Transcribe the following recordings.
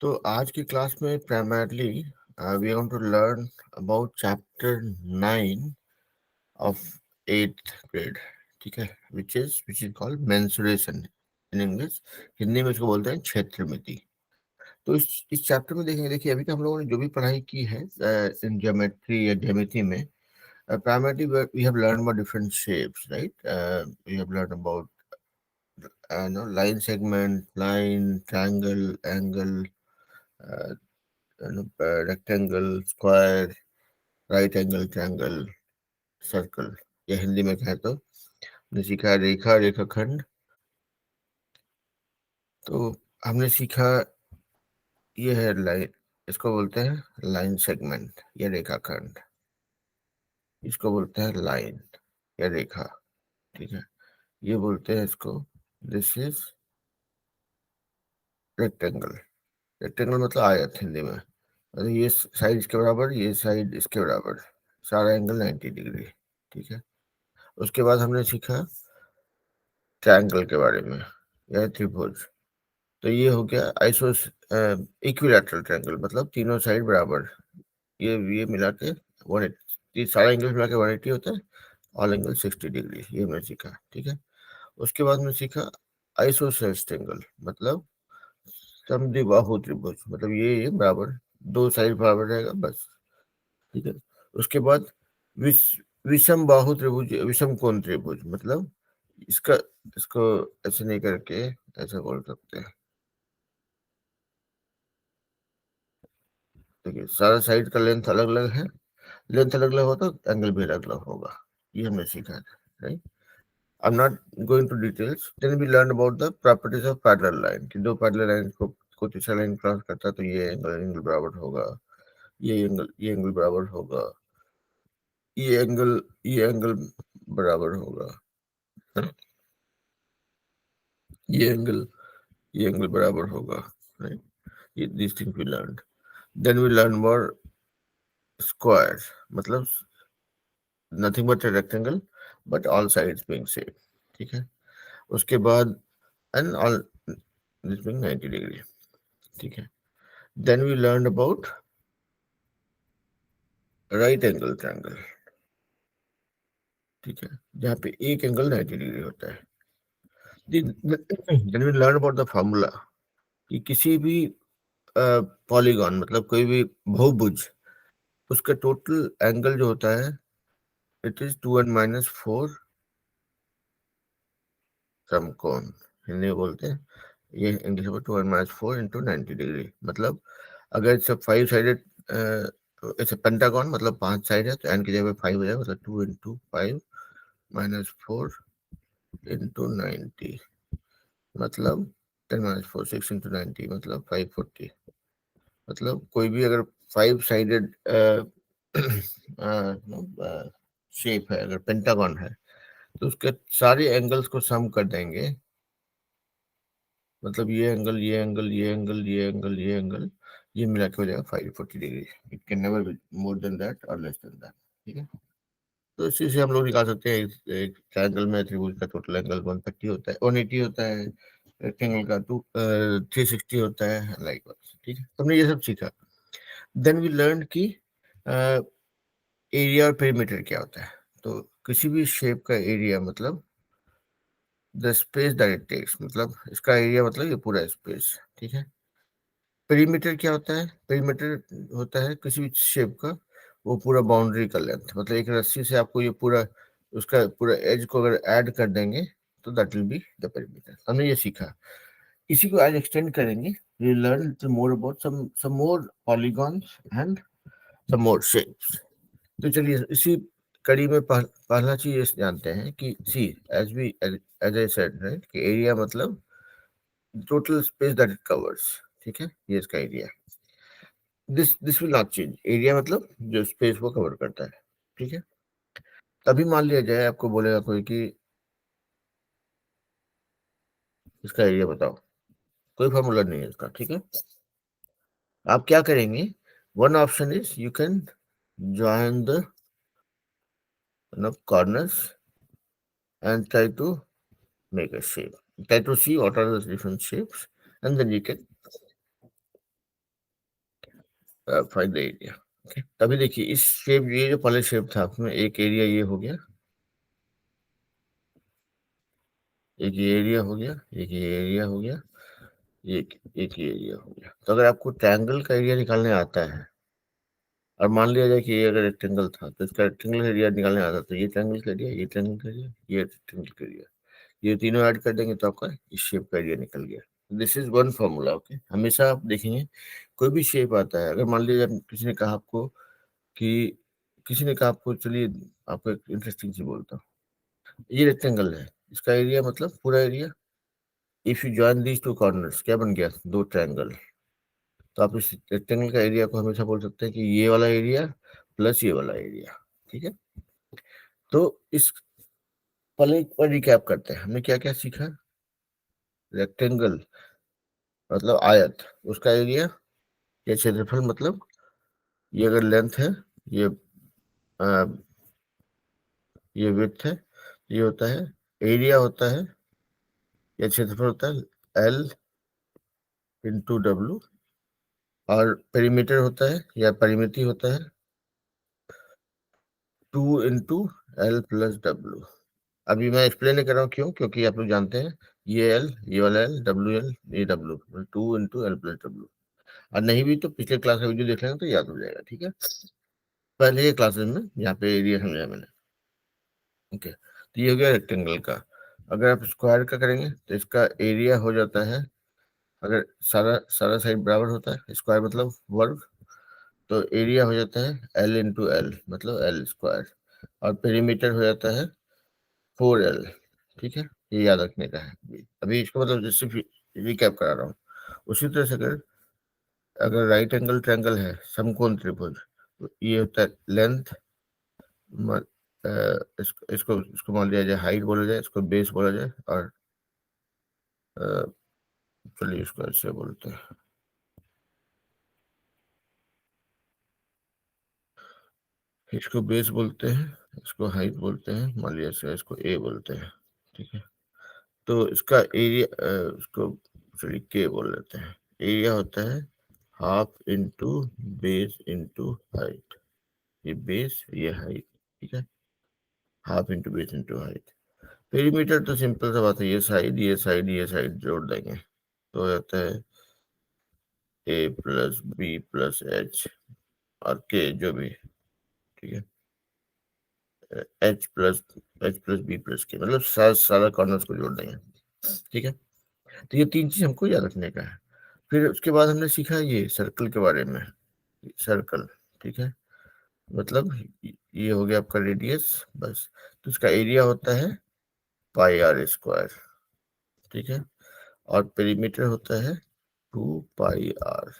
तो आज की क्लास में primarily we are going to learn about chapter 9 of 8th grade. ठीक है, which is called mensuration in English. Hindi में इसको बोलते हैं क्षेत्रमिति। तो इस चैप्टर में देखेंगे। देखिए, अभी तक हम लोगों ने जो भी पढ़ाई की है इन ज्योमेट्री या ज्यामिति में, primarily we have learned about different shapes, right? We have learned about line segment, line, triangle, angle, uh, rectangle, square, right angle, triangle, circle, या हिंदी में कहें तो हमने सीखा रेखा, रेखाखंड। तो हमने सीखा ये है लाइन, इसको बोलते हैं लाइन सेगमेंट या रेखाखंड। इसको बोलते हैं लाइन या रेखा। ठीक है, ये बोलते हैं इसको, दिस इज रेक्टेंगल। रेक्टेंगल मतलब आयत हिंदी में, मतलब ये साइड इसके बराबर, ये साइड इसके बराबर, सारा एंगल 90 डिग्री। ठीक है, उसके बाद हमने सीखा ट्रायंगल के बारे में या त्रिभुज। तो ये हो गया आइसोस इक्विलैटरल ट्रायंगल, मतलब तीनों साइड बराबर। ये मिला के 180, सारा एंगल मिला के 180 होता है, ऑल एंगल 60 डिग्री। ये हमने सीखा। ठीक है, उसके बाद में सीखा आइसोसेलेस ट्रायंगल, मतलब समद्विबाहु त्रिभुज, मतलब ये बराबर, दो साइड बराबर रहेगा बस। ठीक है, उसके बाद विष विषम बाहु त्रिभुज, विषम कोण त्रिभुज, मतलब इसका इसको ऐसे नहीं करके ऐसा बोल सकते हैं। देखिए, सारा साइड का लेंथ अलग अलग है, लेंथ अलग अलग होता तो एंगल भी अलग अलग होगा। ये हमने सीखा है, right. I am not going to details. Then we learn about the properties of parallel line, कि दो पैरेलल लाइन को तीसरा लाइन क्रॉस करता है तो ये एंगल एंगल बराबर होगा, ये एंगल बराबर होगा, ये एंगल ये एंगल बराबर होगा, है ना? ये एंगल ये एंगल बराबर होगा, राइट। ये this thing we learn. Then we learn more square, मतलब nothing but a rectangle but all sides being same। ठीक है, उसके बाद and all this being 90 degree। ठीक है, then we learned about right angle triangle। ठीक है, जहाँ पे एक एंगल 90 डिग्री होता है। then we learned about the formula, कि किसी भी पॉलीगॉन, मतलब कोई भी बहुभुज, उसका टोटल एंगल जो होता है इट इज 2n - 4 समकोण। हिंदी में बोलते हैं ये इंग्लिश में 2n - 4 इंटू 90 डिग्री। मतलब अगर इट्स 5 साइडेड, इट्स पेंटागन, मतलब 5 साइड है, तो एन की जगह 5 हो जाएगा, मतलब 2 × 5 - 4 इंटू 90, मतलब 10 - 4, 6 इंटू 90, मतलब 540। मतलब कोई भी अगर 5 साइडेड शेप है, अगर पेंटागन है, तो उसके सारे एंगल्स को सम कर देंगे, मतलब ये एंगल, ये एंगल, ये एंगल, ये एंगल, ये एंगल, ये मिला के हो जाएगा 540 degree. It can never be more than that और लेस देन दैट। ठीक है, तो इसी से हम लोग निकाल सकते हैं एक ट्रायंगल में त्रिभुज का टोटल एंगल 130 होता है, 180 होता है, रेक्टेंगल का 360 होता है, लाइक वाइज। ठीक है, हमने ये सब सीखा। देन वी लर्न की एरिया और पेरीमीटर क्या होता है। तो किसी भी शेप का एरिया मतलब the space that it takes, मतलब इसका एरिया मतलब ये पूरा स्पेस। ठीक है, पेरीमीटर क्या होता है? पेरीमीटर होता है किसी भी शेप का वो पूरा बाउंड्री का लेंथ, मतलब एक रस्सी से आपको ये पूरा उसका पूरा एज को अगर ऐड कर देंगे तो that will be the perimeter. हमने ये सीखा, इसी को आज एक्सटेंड करेंगे। We learn more about some more polygons and some more shapes. तो चलिए इसी कड़ी में पहला चीज ये जानते हैं कि सी, एज आई सेड, राइट, कि एरिया मतलब total space that it covers. ठीक है, ये इसका area. This will not change. Area मतलब जो स्पेस को कवर करता है। ठीक है, तभी मान लिया जाए आपको बोलेगा कोई कि इसका एरिया बताओ, कोई फॉर्मूला नहीं है इसका। ठीक है, आप क्या करेंगे, one option is you can join the corners and try to make a shape, try to see what are the different shapes, and then you can find the area. Okay, तभी देखिए इस शेप, ये जो पहले shape था उसमें एक area ये हो गया, एक ये एरिया हो गया, एक ये एरिया हो गया, एक ये एरिया हो गया। तो अगर आपको ट्रायंगल का एरिया निकालने आता है, और मान लिया जाए कि ये अगर रेक्टेंगल था तो इसका रेक्टेंगल एरिया निकालने आता, तो ये ट्रायंगल का एरिया, ये ट्रायंगल का एरिया, ये रेक्टेंगल का एरिया, ये तीनों ऐड कर देंगे तो आपका इस शेप का एरिया निकल गया। This is one formula. Okay, हमेशा आप देखेंगे कोई भी शेप आता है, अगर मान लीजिए किसी ने कहा आपको कि, किसी ने कहा आपको, चलिए आपको एक इंटरेस्टिंग चीज बोलता हूँ, ये रेक्टेंगल है, इसका एरिया मतलब पूरा area, if you join these two corners क्या बन गया, दो ट्रायंगल। तो आप इस रेक्टेंगल का एरिया को हमेशा बोल सकते हैं कि ये वाला एरिया प्लस ये वाला एरिया। ठीक है, तो इस पहले एक बार रिकैप करते हैं, हमने क्या क्या सीखा। रेक्टेंगल मतलब आयत, उसका एरिया या क्षेत्रफल, मतलब ये अगर लेंथ है, ये आ, ये विड्थ है, ये होता है एरिया, होता है या क्षेत्रफल होता है एल इंटू डब्लू, और पेरीमीटर होता है या परिमिति होता है 2 इंटू एल प्लस डब्लू। अभी मैं एक्सप्लेन नहीं कर रहा हूँ, क्यों, क्योंकि आप लोग जानते हैं ये एल, ये वाला एल, डब्ल्यू एल, ये W, 2 into L plus W. और नहीं भी तो पिछले क्लास का वीडियो देख लेंगे तो याद हो जाएगा। ठीक है, पहले ये क्लासेस में यहाँ पे एरिया समझाया मैंने। ओके, तो ये हो गया रेक्टेंगल का। अगर आप स्क्वायर का करेंगे तो इसका एरिया हो जाता है, अगर सारा सारा साइड बराबर होता है, स्क्वायर मतलब वर्ग, तो एरिया हो जाता है एल इंटू एल मतलब एल स्क्वायर, और पेरीमीटर हो जाता है 4L। ठीक है, ये याद रखने का है। अभी इसको मतलब जैसे रिकैप करा रहा हूँ, उसी तरह से अगर अगर राइट एंगल ट्रायंगल है, समकोण त्रिभुज, तो ये होता है लेंथ, इसको इसको मान लिया जाए हाइट बोला जाए, इसको बेस बोला जाए, और अ, चलिए इसको ऐसे बोलते हैं, इसको बेस बोलते हैं, इसको हाइट बोलते हैं, मान लिया इसको ए बोलते हैं। ठीक है, तो इसका एरिया, इसको चलिए के बोल लेते हैं। एरिया होता है half into base into height, ये बेस ये हाइट। ठीक है, half into base into height. Perimeter तो सिंपल सा बात है, ये साइड ये साइड ये साइड जोड़ देंगे तो हो जाता है ए प्लस बी प्लस एच, और के जो भी। ठीक है, एच प्लस बी प्लस के, मतलब सारा सारा कॉर्नर्स को जोड़ देंगे। ठीक है, तो ये तीन चीज हमको याद रखने का है। फिर उसके बाद हमने सीखा ये सर्कल के बारे में। सर्कल, ठीक है, मतलब ये हो गया आपका रेडियस बस, तो इसका एरिया होता है पाई आर स्क्वायर। ठीक है, और पेरीमीटर होता है 2 पाई आर।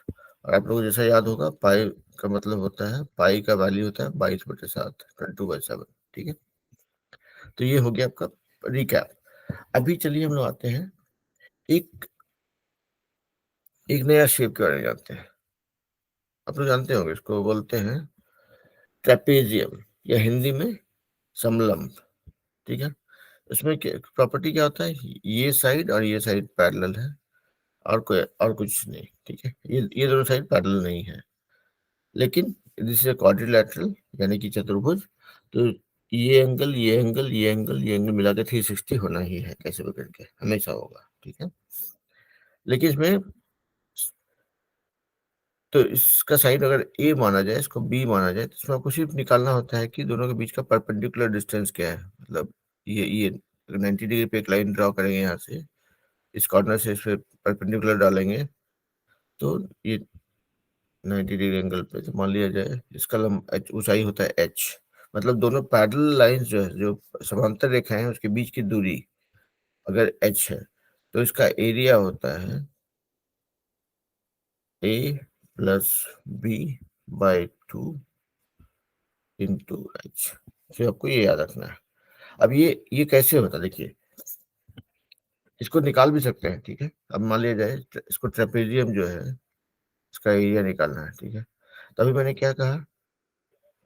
और आप लोगों को जैसा याद होगा, पाई का मतलब होता है, पाई का वैल्यू होता है 22/7, 22/7। ठीक है, तो ये हो गया आपका रिकैप। अभी चलिए हम लोग आते हैं एक एक नया शेप के बारे में जानते हैं। आप लोग जानते होंगे, इसको बोलते हैं ट्रेपेजियम, या हिंदी में समलंब। ठीक है, इसमें प्रॉपर्टी क्या होता है, ये साइड और ये साइड पैरेलल है, और कोई और कुछ नहीं। ठीक है, ये दोनों साइड पैरेलल नहीं है, लेकिन दिस इज क्वाड्रिलैटरल यानी कि चतुर्भुज, तो ये एंगल ये एंगल ये एंगल ये एंगल मिला के 360 होना ही है, कैसे भी करके हमेशा होगा। ठीक है, लेकिन इसमें, तो इसका साइड अगर ए माना जाए, इसको बी माना जाए, तो इसमें आपको सिर्फ निकालना होता है कि दोनों के बीच का परपेंडिकुलर डिस्टेंस क्या है। मतलब ये 90 डिग्री पे एक लाइन ड्रॉ करेंगे यहाँ से, इस कॉर्नर से इस पे परपेंडिकुलर डालेंगे, तो ये 90 डिग्री एंगल पे, तो मान लिया जाए इसका ऊंचाई होता है h, मतलब दोनों पैरेलल लाइंस जो है, जो समांतर रेखा है, उसके बीच की दूरी अगर h है, तो इसका एरिया होता है a plus B by 2 into h। तो आपको ये याद रखना है। अब ये कैसे होता है, देखिए इसको निकाल भी सकते हैं। ठीक है, अब मान लिया जाए इसको ट्रेपेजियम जो है, इसका एरिया निकालना है। ठीक है, तो अभी मैंने क्या कहा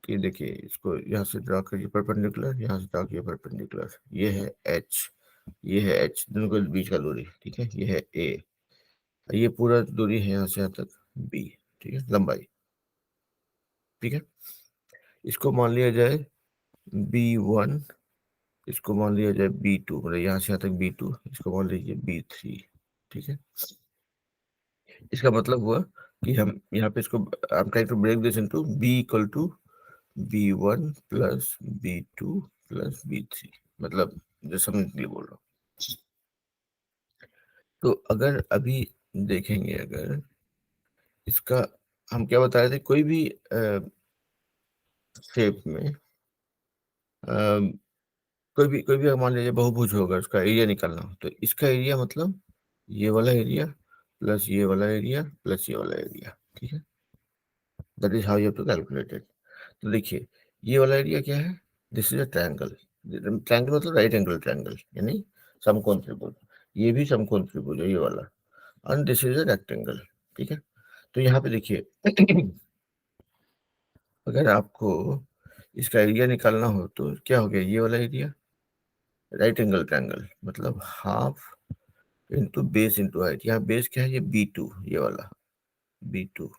कि देखिए इसको यहाँ से ड्रा करिए परपेंडिकुलर, यहाँ से ड्रा किए परपेंडिकुलर, ये है एच, ये है एच, दोनों के बीच का दूरी। ठीक है, ये है ए, ये पूरा दूरी है यहाँ से यहाँ तक बी। ठीक है, लंबाई। ठीक है। इसको मान लिया जाए B1, इसको मान लिया जाए B2, मतलब यहाँ से यहाँ तक B2, इसको मान लीजिए B3। ठीक है, इसका मतलब हुआ कि हम यहाँ पे इसको I am trying to break this into B equal to B1 plus B2 plus B3, मतलब जो समझने के लिए बोल रहा हूँ। तो अगर अभी देखेंगे, अगर इसका हम क्या बता रहे थे, कोई भी शेप में कोई भी मान लीजिए बहुभुज होगा, उसका एरिया निकालना हो, तो इसका एरिया मतलब ये वाला एरिया प्लस ये वाला एरिया प्लस ये वाला एरिया। ठीक है, that is how you have to calculate it. तो देखिए, ये वाला एरिया क्या है, this is a triangle. Triangle मतलब राइट एंगल ट्रायंगल, यानी समकोण त्रिभुज। ये भी समकोण त्रिभुज है ये वाला, and this is a rectangle. ठीक है, तो यहाँ पे देखिए अगर आपको इसका एरिया निकालना हो तो क्या हो गया, ये वाला एरिया राइट एंगल ट्रायंगल, मतलब half into base into height. यहाँ बेस क्या है, ये B2, ये वाला B2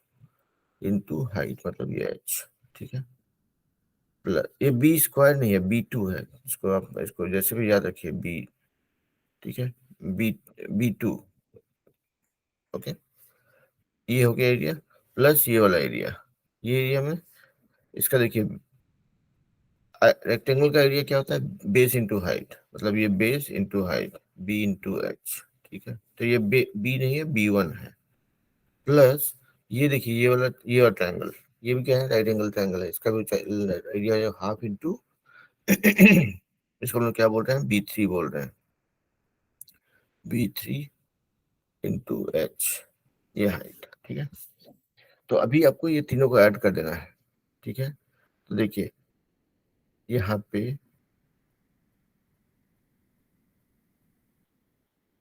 इंटू हाइट, मतलब ये H। ठीक है, प्लस ये B स्क्वायर नहीं है, B2 है। इसको आप इसको जैसे भी याद रखिए B। ठीक है, बी B2। ओके, ये हो गया एरिया, प्लस ये वाला एरिया। ये एरिया में इसका देखिए, रेक्टेंगल का एरिया क्या होता है, बेस इंटू हाइट, मतलब ये base into height B into H। ठीक है, तो ये B नहीं है, B1 है। प्लस ये देखिए, ये वाला ट्रायंगल, ये भी क्या है, राइट एंगल ट्रायंगल है, इसका भी एरिया है हाफ इंटू इसको हम लोग क्या बोल रहे हैं, B3 बोल रहे हैं, B3 इंटू H, ये हाइट। ठीक है, तो अभी आपको ये तीनों को ऐड कर देना है। ठीक है, तो देखिए यहाँ पे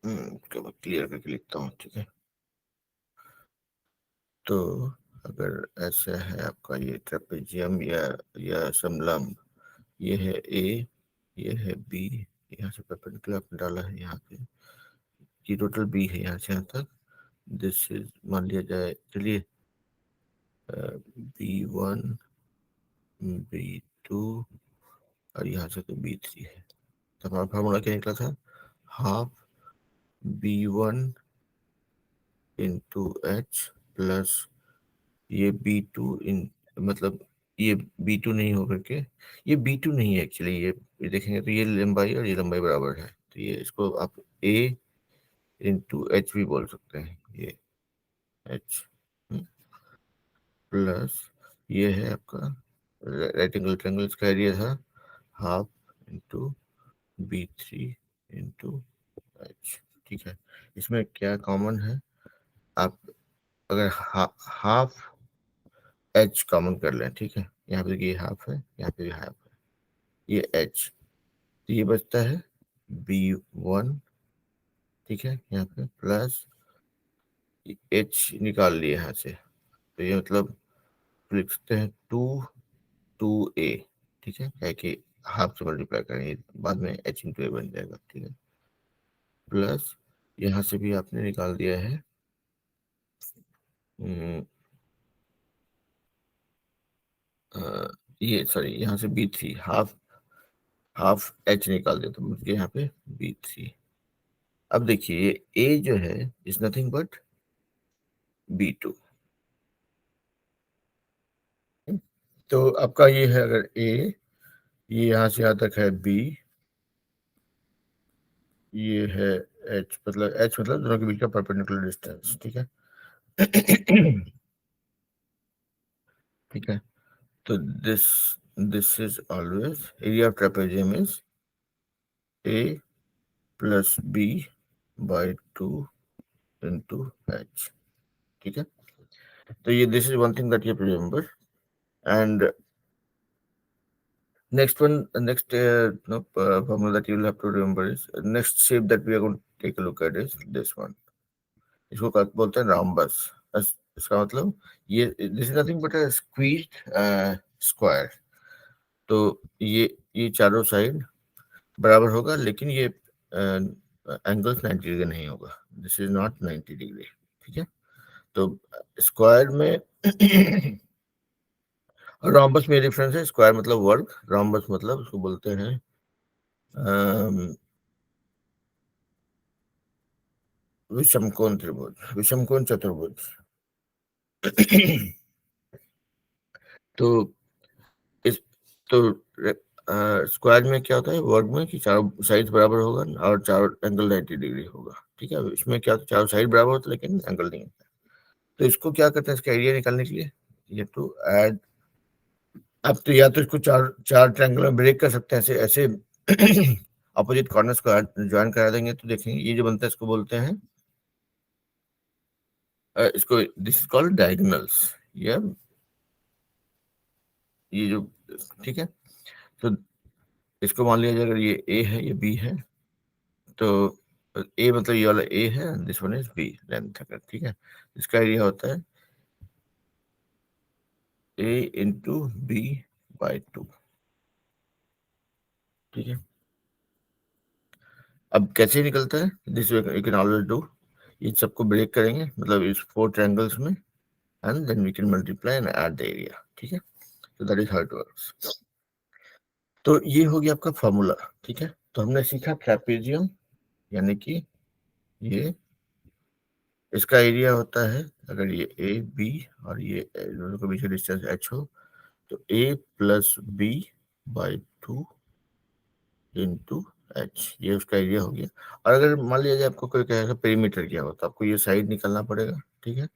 क्लियर करके लिखता हूँ। ठीक है, तो अगर ऐसा है आपका ये ट्रेपेजियम या समलंब, ये है A, ये है B, यहाँ से परपेंडिकुलर आपने डाला है यहाँ पे, ये टोटल B है यहाँ से यहाँ तक। दिस इज मान लिया जाए, चलिए B1 B2 और यहाँ से तो B3 है। तो हमारा फार्मूला क्या निकला था, half B1 into H plus ये B2 इन, मतलब ये B2 नहीं होकर के, ये B2 नहीं है एक्चुअली, ये देखेंगे तो ये लंबाई और ये लंबाई बराबर है, तो ये इसको आप A इंटू H भी बोल सकते हैं, ये H प्लस ये है आपका राइट एंगल ट्रायंगल, इसका एरिया था half into B3 into H। ठीक है, इसमें क्या कॉमन है, आप अगर हाफ H कॉमन कर लें, ठीक है, यहाँ पे ये हाफ है, यहाँ पे भी हाफ है, ये H, तो ये बचता है B1। ठीक है, यहाँ पे प्लस H निकाल लिए यहाँ से, तो ये मतलब लिख सकते हैं 2A। ठीक है कि हाफ से मल्टीप्लाई करेंगे, बाद में H इंटू A बन जाएगा। ठीक है, प्लस यहाँ से भी आपने निकाल दिया है हम्म, ये सॉरी, यहाँ से B3 हाफ हाफ H निकाल दिया, तो मुझे यहाँ पे B3। अब देखिए ये A जो है इज नथिंग बट B2। तो आपका ये है, अगर A, ये यहाँ से यहाँ तक है B, ये है H मतलब दोनों के बीच का परपेंडिकुलर डिस्टेंस। ठीक है ठीक है, तो this is always area of trapezium is A plus B by 2 into H। ठीक है, तो ये this is one thing that you remember. And next formula that you'll have to remember is next shape that we are going to take a look at is this one. इसको बोलते हैं rhombus। इसका मतलब ये this is nothing but a squeezed square। तो ये चारों side बराबर होगा, लेकिन ये एंगल 90 डिग्री नहीं होगा, दिस इज नॉट 90 डिग्री। ठीक है, तो स्क्वायर में रॉम्बस में डिफरेंस है, स्क्वायर मतलब वर्ग, रॉम्बस मतलब उसको बोलते हैं विषमकोण त्रिभुज, विषमकोण चतुर्भुज। तो इस तो स्क्वायर में क्या होता है, वर्ग में कि चारों साइड बराबर होगा और चारों एंगल 90 डिग्री होगा। ठीक है, इसमें क्या होता है, चारों साइड बराबर होता है लेकिन एंगल नहीं होता है। तो इसको क्या करते हैं, इसका एरिया निकालने के लिए, ये टू ऐड, अब तो या तो इसको चार चार ट्रायंगल में ब्रेक कर सकते हैं, ऐसे ऐसे अपोजिट कॉर्नर्स को ज्वाइन करा देंगे तो देखेंगे ये जो बनता है इसको बोलते हैं इसको, दिस इज कॉल्ड डायगोनल्स। ये जो, ठीक है, तो इसको मान लिया जाए अगर ये ए है ये बी है, तो ए मतलब ये वाला ए है, this one is b length अगर, ठीक है, इसका एरिया होता है a into B by two. ठीक है, अब कैसे निकलता है, this you can always do, ये सबको ब्रेक करेंगे मतलब इस फोर ट्रायंगल्स में, and then we can multiply and add the area. ठीक है, तो that is how it works. तो ये हो गया आपका फॉर्मूला। ठीक है, तो हमने सीखा ट्रेपेजियम, यानी कि ये इसका एरिया होता है, अगर ये ए बी और ये दोनों के बीच का डिस्टेंस एच हो, तो a plus B by two into h, ये उसका एरिया हो गया। और अगर मान लिया जाए आपको कोई कहेगा पेरीमीटर क्या होता है, आपको ये साइड निकालना पड़ेगा। ठीक है,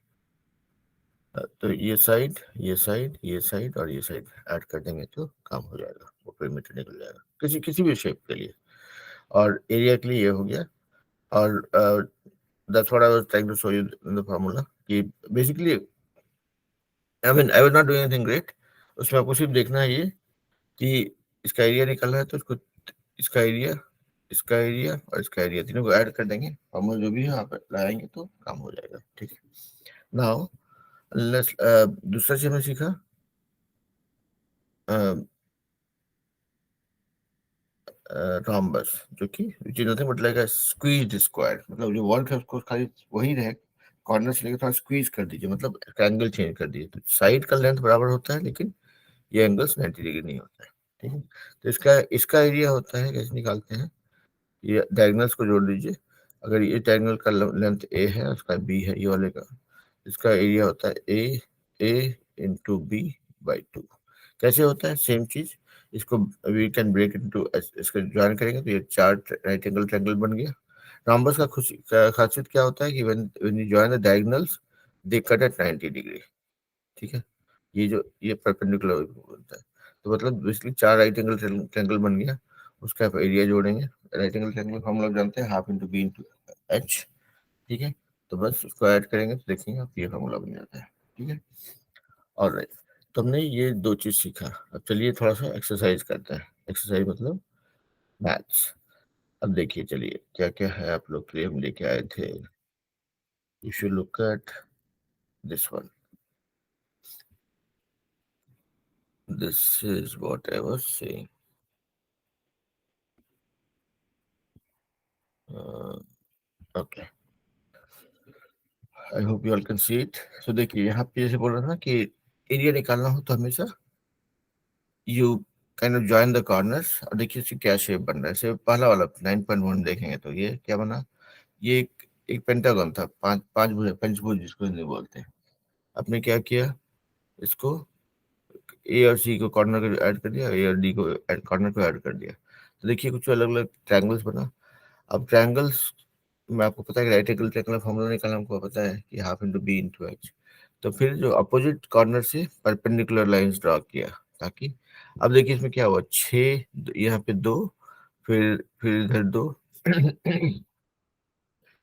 तो ये साइड ये साइड ये साइड और ये साइड ऐड कर देंगे तो काम हो जाएगा, वो पेरीमीटर निकल जाएगा किसी किसी भी शेप के लिए। और एरिया के लिए ये हो गया। और that's what I was trying to show you in the formula, कि basically I mean I was not doing anything great, उसमें आपको सिर्फ देखना है ये कि इसका एरिया निकालना है, तो इसको इसका एरिया, इसका एरिया और इसका एरिया तीनों को ऐड कर देंगे, फॉर्मूला जो भी है आप लगाएंगे तो काम हो जाएगा। ठीक है, नाउ लेट्स दूसरा चीज हमने सीखा रॉम्बस, जो कि which is nothing but like a squeezed square, मतलब जो वर्क है उसको खाली वही रहे, कॉर्नर से लेकर थोड़ा स्क्वीज कर दीजिए, मतलब एंगल चेंज कर दीजिए, तो साइड का लेंथ बराबर होता है लेकिन ये एंगल्स 90 डिग्री नहीं होता है। ठीक है, तो इसका इसका एरिया होता है, कैसे निकालते हैं, ये डायगोनल्स को जोड़ दीजिए, अगर ये डायगोनल का लेंथ ए है, उसका बी है, ये वाले का, इसका एरिया होता है a into B by to. कैसे होता है, सेम चीज, इसको वी कैन ब्रेक इनटू, इसको ज्वाइन करेंगे तो ये चार राइट एंगल ट्रायंगल बन गया। रॉम्बस का खुशी का खासियत क्या होता है कि when you join the diagonals they cut at 90 degree. ठीक है, ये जो ये परपेंडिकुलर होता है, तो मतलब बेसिकली चार राइट एंगल ट्रायंगल बन गया, उसका आप एरिया जोड़ेंगे, राइट एंगल ट्रायंगल हम लोग जानते हैं half into b into h. ठीक है, तो बस उसको ऐड करेंगे तो देखेंगे आप ये फॉर्मूला बन जाता है। ठीक है, और राइट, तो हमने ये दो चीज सीखा। अब चलिए थोड़ा सा एक्सरसाइज करते हैं, एक्सरसाइज मतलब मैथ्स। अब देखिए, चलिए क्या क्या है आप लोग के लिए हम लेके आए थे। You should look at this one, this is what I was saying. Okay, I hope you all can see it. तो देखिए यहाँ पे जैसे बोल रहा था ना कि एरिया निकालना हो तो हमेशा you kind of join the corners, और देखिए इसकी क्या शेप बन रहा है। जैसे पहला वाला 9.1 देखेंगे तो ये क्या बना, ये एक पेंटागन था, पांच पांच भुज, पंचभुज जिसको हिंदी में बोलते हैं। आपने क्या किया, इसको ए और सी को कॉर्नर को ऐड कर दिया, ए और डी को कॉर्नर को ऐड कर दिया, तो देखिए कुछ अलग अलग ट्रायंगल्स बना। अब ट्रायंगल्स में आपको पता है कि राइट एंगल ट्रायंगल फॉर्मूला निकालना हमको पता है कि half into b into h. तो फिर जो अपोजिट कॉर्नर से परपेंडिकुलर लाइंस ड्रॉ किया, ताकि अब देखिए इसमें क्या हुआ, छः यहाँ पे दो, फिर इधर दो,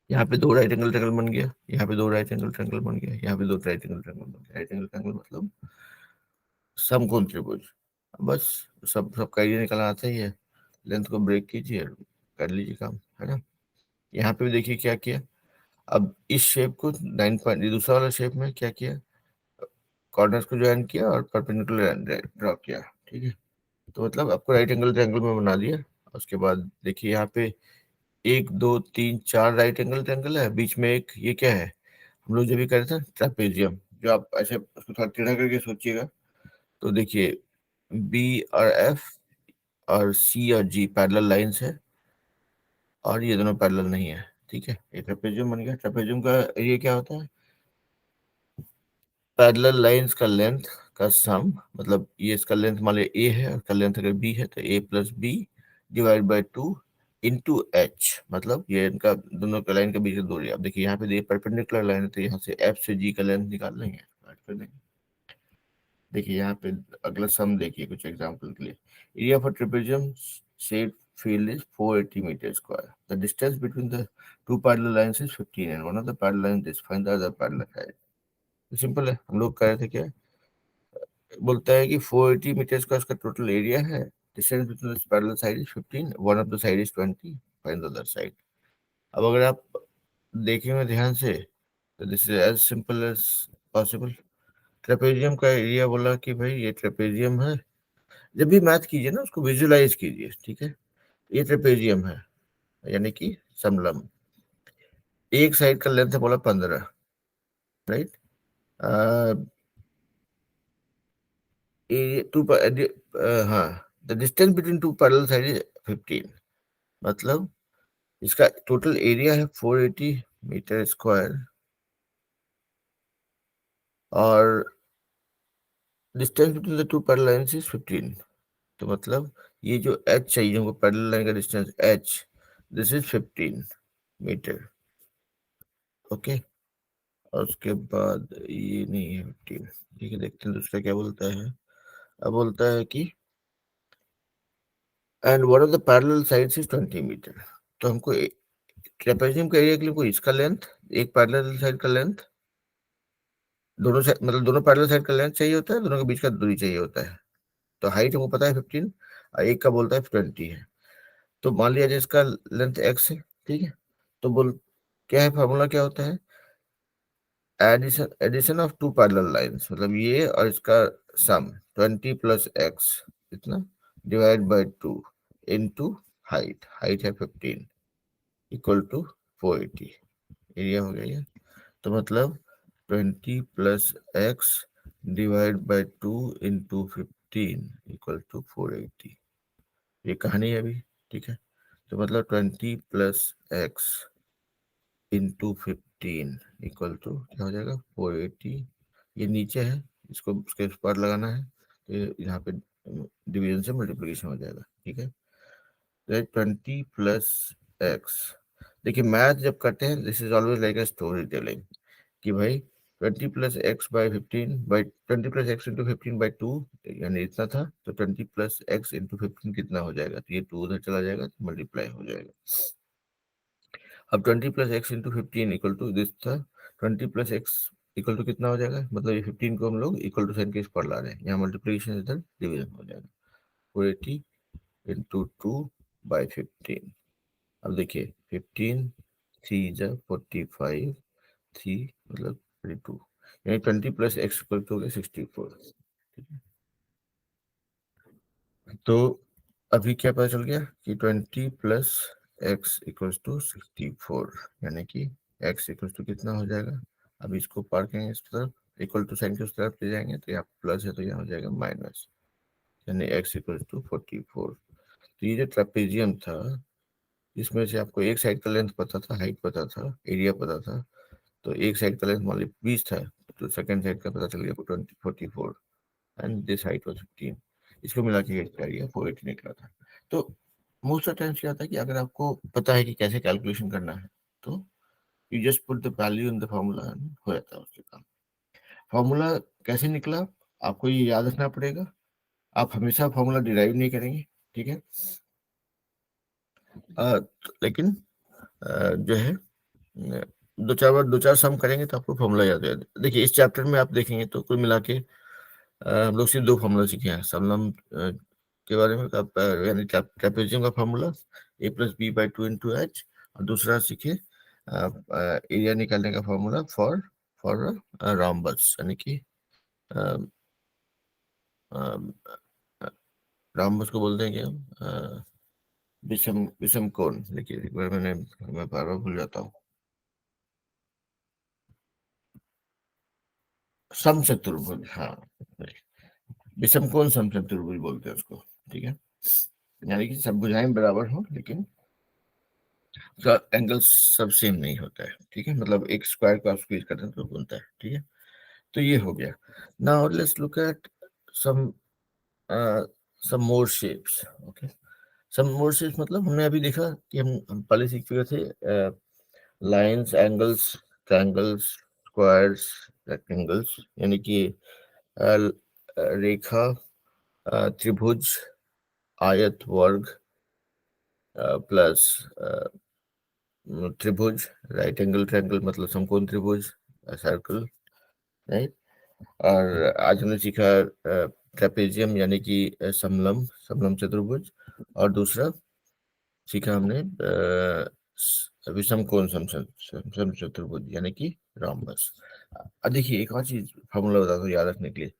यहाँ पे दो राइट एंगल ट्रायंगल बन गया, यहाँ पे दो राइट एंगल ट्रायंगल बन गया, यहाँ पे दो राइट एंगल ट्रायंगल बन गया। राइट एंगल ट्रायंगल मतलब समकोण त्रिभुज। बस सब सबका एरिया निकालना आता ही है, लेंथ को ब्रेक कीजिए और कर लीजिए काम, है ना। यहाँ पे भी देखिए क्या किया, अब इस शेप को 9 पॉइंट, दूसरा वाला शेप में क्या किया, कॉर्नर्स को ज्वाइन किया और परपेंडिकुलर ड्रॉ किया। ठीक है, तो मतलब आपको राइट एंगल ट्रायंगल में बना दिया। उसके बाद देखिए यहाँ पे एक दो तीन चार राइट एंगल ट्रायंगल है, बीच में एक ये क्या है, हम लोग जो भी कर रहे थे ट्रापेजियम, जो आप ऐसे उसको थोड़ा टेढ़ा करके सोचिएगा, तो देखिए, बी और एफ और सी और जी पैरेलल लाइंस है, और ये दोनों पैरेलल नहीं है। ठीक है, ये ट्रेपेजियम बन गया। ट्रेपेजियम का ये क्या होता है? पैरेलल लाइंस का लेंथ का सम, मतलब ये इसका लेंथ मान लिया ए है, और इसका लेंथ अगर बी है तो a plus b divide by two into h, मतलब ये इनका दोनों का लाइन के बीच की दूरी। अब देखिए यहाँ पे ये परपेंडिकुलर लाइन है, तो यहाँ से एफ से जी का लेंथ निकाल लेंगे, काट कर देंगे। देखिए यहाँ पे अगला सम देखिए कुछ एग्जांपल के लिए। Area for trapezium shape field is 480 meters square. The distance between the two parallel lines is 15 and one of the parallel lines is find the other parallel side. Simple है, हम लोग कह रहे थे क्या, बोलता है कि 480 मीटर्स का उसका टोटल एरिया है, distance between the parallel side is 15, one of the side is 20, find the other side. अब अगर आप देखेंगे ध्यान से तो this is as simple as possible. Trapezium का एरिया बोला कि भाई ये ट्रेपेजियम है। जब भी मैथ कीजिए ना उसको विजुलाइज कीजिए, ठीक है। ये ट्रेपेजियम है, यानी कि समलंब। एक साइड का लेंथ है बोला 15, राइट। टू, हाँ, the distance between two parallel side is 15, मतलब इसका टोटल एरिया है 480 मीटर स्क्वायर, और distance between the two parallel lines is 15। तो मतलब ये जो h चाहिए हमको, पैरेलल लाइन का distance h, this is 15 metre. Okay, और उसके बाद ये नहीं है 15। ठीक है, देखते हैं दूसरा क्या बोलता है। अब बोलता है कि and one of the parallel sides is 20 metre. तो हमको ट्रेपेजियम का एरिया के लिए कोई इसका लेंथ, एक पैरेलल साइड का लेंथ, दोनों साइड मतलब दोनों पैरेलल साइड का लेंथ चाहिए होता है, दोनों के बीच का दूरी चाहिए होता है। तो हाइट हमको पता है 15, और एक का बोलता है 20 है। तो मान लिया जाए इसका लेंथ x है, ठीक है। तो बोल क्या है, फार्मूला क्या होता है, addition addition of two parallel lines, मतलब ये और इसका सम 20 प्लस एक्स इतना divide by 2 into height, height है 15, इक्वल टू 480। एरिया हो गया ये। तो मतलब 20 plus x divide by 2 into 15 equal to 480। ये कहानी है अभी, ठीक है। तो मतलब 20 plus x into 15 equal to क्या हो जाएगा, 480। ये नीचे है, इसको उसके पर लगाना है, तो यहाँ पे डिवीजन से मल्टीप्लिकेशन हो जाएगा, ठीक है। तो 20 प्लस एक्स, देखिए मैथ जब करते हैं this is always like a story telling, कि भाई 20 plus x by 15 by 20 plus x into 15 by 2, यानी इतना था। तो 20 प्लस एक्स इंटू 15 कितना हो जाएगा, तो ये 2 उधर चला जाएगा तो मल्टीप्लाई हो जाएगा। अब 20 plus x into 15 equal to this था, 20 प्लस एक्स इक्वल टू कितना हो जाएगा, मतलब ये 15 को हम लोग इक्वल टू साइन के इस पर ला रहे हैं, यहाँ मल्टीप्लिकेशन इधर डिवीजन हो जाएगा। 480 इंटू 2 बाई 15। अब देखिए 15 थ्री जा 45, 3 मतलब 32, यानी 20 प्लस एक्स इक्वल टू हो गया 64। तो अभी क्या पता चल गया कि 20 प्लस एक्स इक्वल्स टू 64, यानी कि एक्स इक्वल्स टू कितना हो जाएगा। अब इसको पार करेंगे इस तरफ, इक्वल टू साइन को उस तरफ ले जाएंगे, तो यहाँ प्लस है तो यहाँ हो जाएगा माइनस, यानी एक्स इक्वल्स टू 44। तो ये जो ट्रेपेजियम था, इसमें से आपको एक साइड का लेंथ पता था, हाइट पता था, एरिया पता था। तो एक साइड का लेंथ मान लीजिए 20 था, तो सेकंड साइड का पता चल गया 44, एंड दिस हाइट वाज 15। इसको मिला के एरिया 480 निकला था। तो मोस्ट ऑफ टाइम्स क्या होता है कि अगर आपको पता है कि कैसे कैलकुलेशन करना है, तो you just put the value in the formula, हो जाता है उससे काम। फॉर्मूला कैसे निकला, आपको ये याद रखना पड़ेगा। आप हमेशा फॉर्मूला डिराइव नहीं करेंगे, ठीक है। लेकिन जो है, दो चार बार दो चार सम करेंगे तो आपको फॉर्मूला याद है। देखिए इस चैप्टर में आप देखेंगे तो कुल मिला के हम लोग सिर्फ दो फॉर्मूला सीखे हैं समलम के बारे में, यानी ट्रेपेजियम का formula A plus B by 2 into H, और दूसरा सीखे एरिया निकालने का फॉर्मूला फॉर फॉर रॉम्बस, यानी कि रॉम्बस को बोलते हैं कि हम विषम विषम कोण। देखिए एक बार मैं बार बार भूल जाता हूँ, समचतुर्भुज, हाँ। विषमकोण समचतुर्भुज बोलते हैं उसको, ठीक है। यानी कि सब भुजाएं बराबर हो लेकिन एंगल सब सेम नहीं होता है, ठीक है। मतलब एक स्क्वायर को आप स्क्वीज करते हैं तो बनता है, ठीक है। तो ये हो गया। Now let's look at some some more shapes. Okay, some more shapes मतलब हमने अभी देखा कि हम पहले सीख चुके थे lines, angles, triangles, squares, rectangles, यानी कि रेखा, त्रिभुज, आयत, वर्ग, प्लस त्रिभुज, राइट एंगल ट्रायंगल मतलब समकोण त्रिभुज, सर्कल, राइट। और आज हमने सीखा ट्रेपेजियम यानी कि समलंब, समलंब चतुर्भुज। और दूसरा सीखा हमने विषमकोण समसम चतुर्भुज यानी कि रोम्बस। अब देखिए एक और चीज फॉर्मूला बता दो याद रखने के लिए,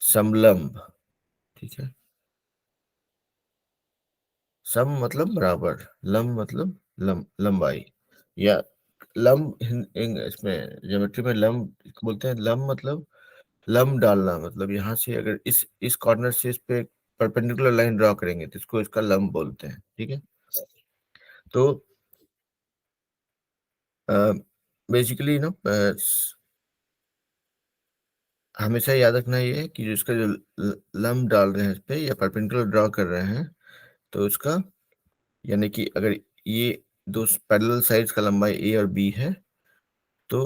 समलंब, ठीक है। सम मतलब बराबर, लंब मतलब लंबाई, या लंब इसमें ज्योमेट्री में लंब बोलते हैं। लंब मतलब लंब डालना, मतलब यहाँ से अगर इस कॉर्नर से इस पे परपेंडिकुलर लाइन ड्रॉ करेंगे तो इसको इसका लंब बोलते हैं, ठीक है। तो बेसिकली ना हमेशा याद रखना ये है कि जो इसका जो लंब डाल रहे हैं इस पे या परपेंडिकुलर ड्रॉ कर रहे हैं तो उसका, यानी कि अगर ये दो पैरेलल साइड्स का लंबाई ए और बी है तो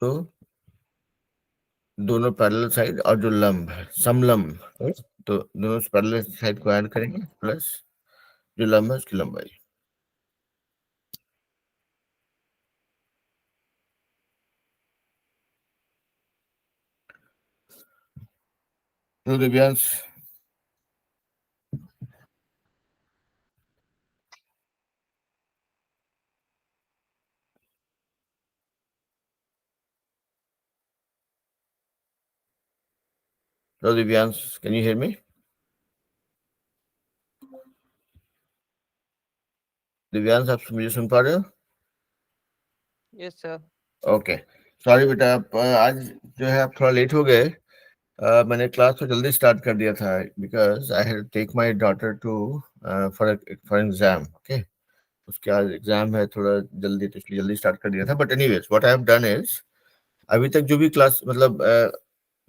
तो दोनों पैरेलल साइड और जो लंब है समलंब, तो दोनों पैरेलल साइड को ऐड करेंगे प्लस जो लंब है उसकी लंबाई। तो दिव्यांश, तो Divyansh, can you hear me? Divyansh आप मुझे सुन पा रहे हो? Yes sir. ओके, सॉरी बेटा, आप आज जो है आप थोड़ा लेट हो गए। मैंने क्लास तो जल्दी स्टार्ट कर दिया था because I had take my daughter to for exam, okay. उसके आज एग्जाम है थोड़ा जल्दी, तो इसलिए जल्दी स्टार्ट कर दिया था। But anyways what I have done is, अभी तक जो भी क्लास मतलब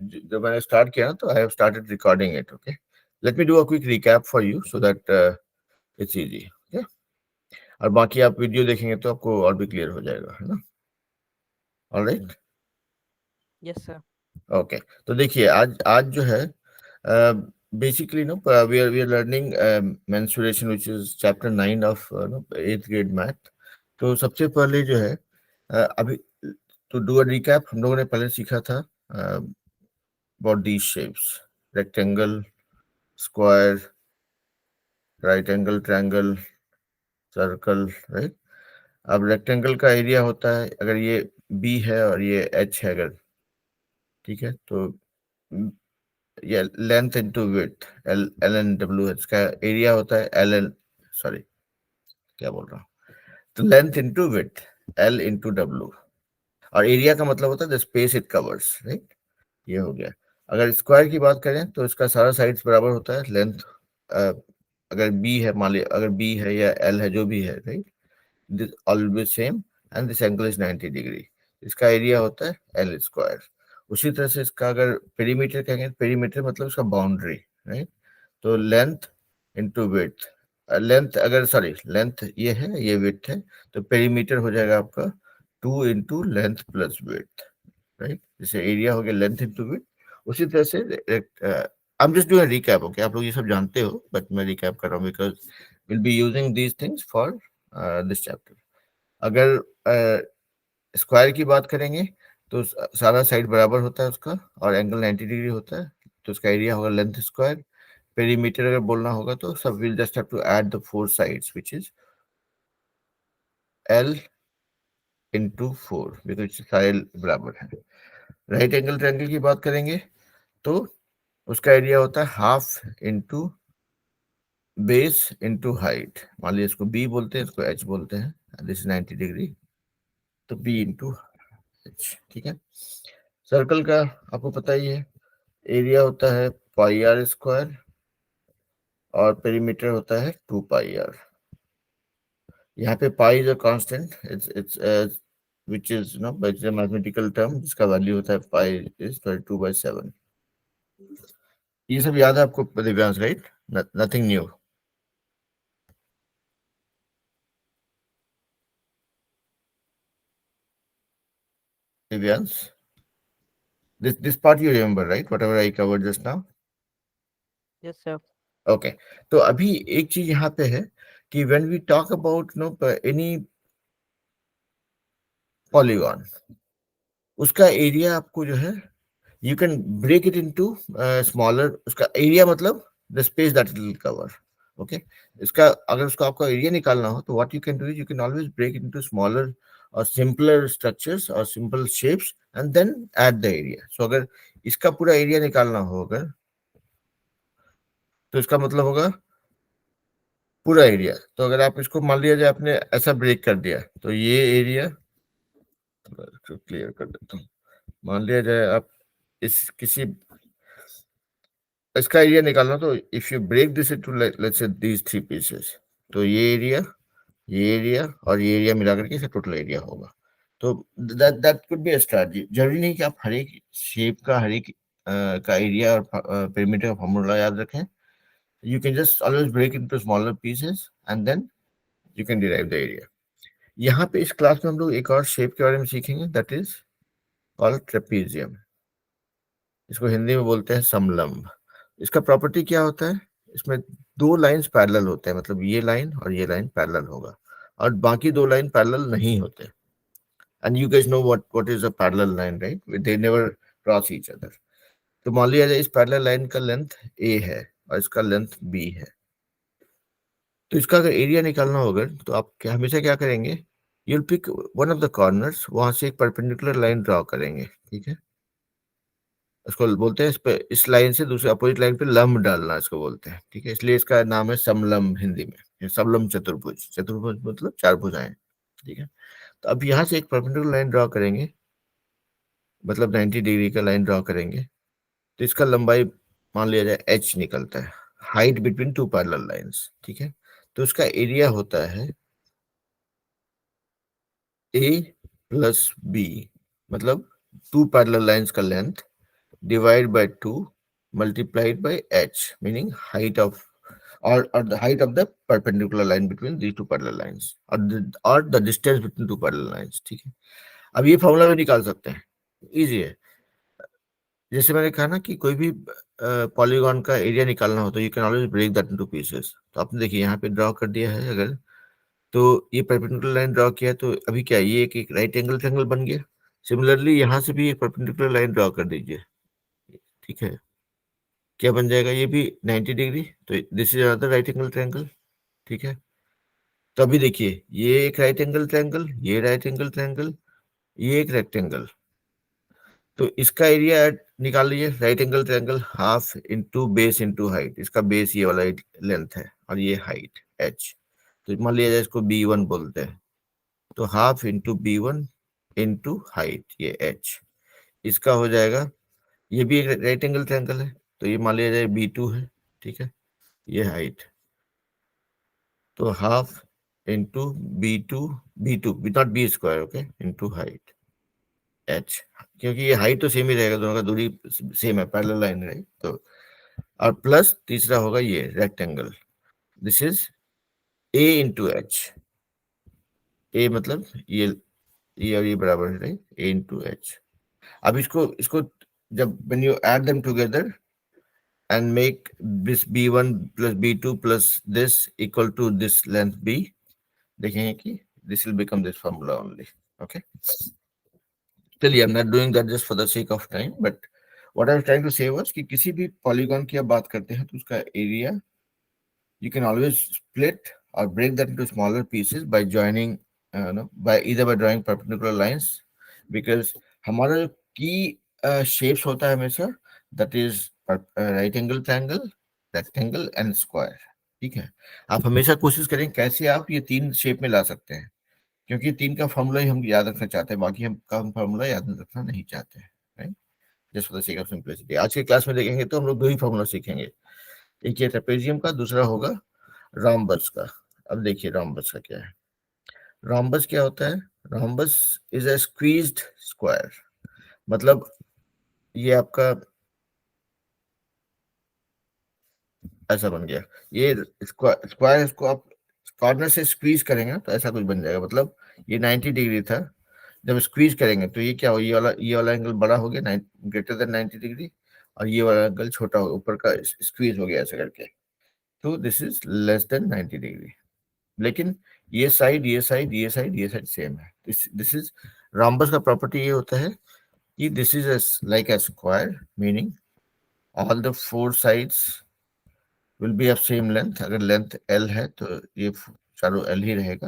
जब मैंने स्टार्ट किया ना तो I have started recording it, okay. Let me do a quick recap for you so that it's easy, okay. और बाकी आप वीडियो देखेंगे तो आपको और भी क्लियर हो जाएगा, है ना? Alright, yes sir. ओके। तो देखिए आज आज जो है basically no we are learning mensuration which is chapter 9 of no 8th grade math. तो सबसे पहले जो है अभी तो डू अ रिकैप, हम लोगों ने पहले सीखा था about these shapes, rectangle, square, right angle triangle, circle, right. अब रेक्टेंगल का एरिया होता है अगर ये बी है और ये एच है अगर, ठीक है। तो ये length into width, L L N W, इसका एरिया होता है एल एन, सॉरी क्या बोल रहा हूँ, तो length into width, L into W. और एरिया का मतलब होता है the space it covers, right. ये हो गया। अगर स्क्वायर की बात करें तो इसका सारा साइड्स बराबर होता है, लेंथ अगर बी है, मान लिया अगर बी है या एल है जो भी है, right, this always same and this angle is 90 degree. इसका एरिया होता है एल स्क्वायर। उसी तरह से इसका अगर पेरीमीटर कहेंगे, पेरीमीटर मतलब इसका बाउंड्री, राइट। तो लेंथ इंटू विड्थ, लेंथ अगर सॉरी लेंथ ये है ये विड्थ है, तो पेरीमीटर हो जाएगा आपका 2 into length plus width, right. जैसे एरिया हो गया लेंथ इंटू विड्थ, उसी तरह से I am just doing recap, okay. आप लोग ये सब जानते हो बट मैं रिकैप कर रहा हूँ because will be using these things for this chapter. अगर स्क्वायर की बात करेंगे तो सारा साइड बराबर होता है उसका और एंगल 90 डिग्री होता है, तो उसका एरिया होगा लेंथ स्क्वायर। पेरीमीटर अगर बोलना होगा तो सब will just have to add the four sides which is L into four, because सारे बराबर है। राइट एंगल ट्रायंगल की बात करेंगे तो उसका एरिया होता है half into base into height. मान लीजिए इसको बी बोलते हैं, इसको एच बोलते हैं, दिस इज 90 डिग्री, तो बी इंटू एच, ठीक है। सर्कल का आपको पता ही है, एरिया होता है पाई आर स्क्वायर और पेरीमीटर होता है 2 पाई आर। यहाँ पे pi is a constant, it's which is it's a mathematical term जिसका वैल्यू होता है पाई इज 32/7। ये सब याद है आपको Divyansh, right? Nothing new. Divyansh, this part you remember, right? Whatever I covered just now. Yes, sir. Okay. तो अभी एक चीज यहाँ पे है कि when we talk about any polygon, उसका एरिया आपको जो है you can break it into smaller, उसका एरिया मतलब the space that it will cover. Okay. इसका अगर उसका आपका एरिया निकालना हो तो what you can do is you can always break it into smaller or simpler structures or simple shapes and then add the area. So अगर इसका पूरा एरिया निकालना हो अगर, तो इसका मतलब होगा पूरा एरिया। तो अगर आप इसको मान लिया जाए आपने ऐसा ब्रेक कर दिया, तो ये एरिया क्लियर कर देता हूँ। मान लिया जाए आप इस किसी इसका एरिया निकालना, तो if you break this into let's say these 3 pieces, तो ये एरिया और ये एरिया मिला करके इसका टोटल एरिया होगा। तो that could be a strategy. जरूरी नहीं कि आप हर एक शेप का हर एक का एरिया और पेरीमीटर का फॉर्मूला याद रखें। You can just always break into smaller pieces and then you can derive the area. यहाँ पे इस क्लास में हम लोग एक और शेप के बारे में सीखेंगे, दैट इज कॉल्ड ट्रेपीजियम। इसको हिंदी में बोलते हैं समलंब। इसका प्रॉपर्टी क्या होता है, इसमें दो लाइंस पैरेलल होते हैं, मतलब ये लाइन और ये लाइन पैरेलल होगा और बाकी दो लाइन पैरेलल नहीं होते। And you guys know what is a parallel line, right? They never cross each other. तो मान लिया जाए इस पैरेलल लाइन का लेंथ a है और इसका लेंथ b है। तो इसका अगर एरिया निकालना होगा तो आप क्या हमेशा क्या करेंगे, you'll pick one of the corners, वहां से एक परपेंडिकुलर लाइन ड्रॉ करेंगे, ठीक है। इसको बोलते हैं इस पे, इस लाइन से दूसरे अपोजिट लाइन पे लंब डालना इसको बोलते हैं, ठीक है। इसलिए इसका नाम है समलंब हिंदी में, समलंब चतुर्भुज। चतुर्भुज मतलब चार भुजाएं, ठीक है। तो अब यहाँ से एक परपेंडिकुलर लाइन ड्रॉ करेंगे, मतलब 90 डिग्री का लाइन ड्रॉ करेंगे। तो इसका लंबाई मान लिया जाए h निकलता है, height between two parallel lines, ठीक है। तो उसका एरिया होता है a प्लस b, मतलब टू पैरेलल लाइंस का length divide by 2 multiplied by h, meaning height of or the height of the perpendicular line between these two parallel lines or the distance between two parallel lines, ठीक है। अब ये formula भी निकाल सकते हैं, easy है। जैसे मैंने कहा ना कि कोई भी पॉलीगॉन का एरिया निकालना हो तो you can always break that into pieces. तो आपने देखिए यहाँ पे ड्रॉ कर दिया है अगर, तो ये परपेंडिकुलर लाइन ड्रॉ किया तो अभी क्या ये एक राइट एंगल ट्रायंगल बन गया। सिमिलरली यहाँ से भी एक परपेंडिकुलर लाइन ड्रॉ कर दीजिए, ठीक है। क्या बन जाएगा, ये भी 90 डिग्री, तो this is another right angle triangle, ठीक है। तो अभी देखिए ये एक राइट एंगल ट्रायंगल, ये राइट एंगल ट्रायंगल, ये एक रेक्टेंगल। तो इसका एरिया निकाल लीजिए, right angle triangle half into base into height. इसका बेस ये वाला लेंथ है और ये हाइट h। तो मान लिया जाए इसको b1 बोलते हैं, तो half into b1 into height ये h। इसका हो जाएगा, ये भी एक राइट एंगल ट्रायंगल है, तो ये मान लिया जाए b2 है, ठीक है। ये हाइट, तो half into B two not B square, okay, into height h। क्योंकि ये हाइट तो सेम ही रहेगा, दोनों का दूरी सेम है, पैरेलल लाइन है, तो और प्लस तीसरा होगा ये rectangle, this is a into h. A मतलब ये और ये बराबर है, राइट, a इंटू एच। अब इसको इसको जब when you add them together and make this b1 plus b2 plus this equal to this length b, देखेंगे कि this will become this formula only, okay। चलिए, I'm not doing that just for the sake of time, but what I was trying to say was कि किसी भी polygon की आप बात करते हैं तो उसका area you can always split or break that into smaller pieces by joining no, by either by drawing perpendicular lines, because हमारा जो की shapes होता है हमेशा that is right angle triangle, rectangle and square, ठीक है। आप हमेशा कोशिश करें कैसे आप ये तीन शेप में ला सकते हैं। क्योंकि 3 का फॉर्मूला ही हम याद रखना चाहते हैं, बाकी हम फॉर्मूला याद रखना नहीं चाहते हैं, right. Just for the sake of simplicity आज के क्लास में देखेंगे तो हम लोग 2 ही फॉर्मूला सीखेंगे, एक ये ट्रेपेजियम का, दूसरा होगा रॉम्बस का। अब देखिए रॉम्बस का क्या है। रॉम्बस क्या होता है? Rhombus is a squeezed square, मतलब ये आपका ऐसा बन गया। ये स्क्वायर इसको आप कॉर्नर से स्क्वीज करेंगे ना तो ऐसा कुछ बन जाएगा। मतलब ये 90 डिग्री था, जब स्क्वीज करेंगे तो ये क्या हो, ये वाला एंगल बड़ा हो गया, ग्रेटर देन 90 डिग्री, और ये वाला एंगल छोटा हो, ऊपर का स्क्वीज हो गया ऐसा करके, तो this is less than 90 degree. लेकिन ये साइड सेम है। दिस इज रॉम्बस का प्रॉपर्टी ये होता है कि this is like a square, meaning all the 4 sides will be of same length. अगर लेंथ एल है तो ये चारों एल ही रहेगा,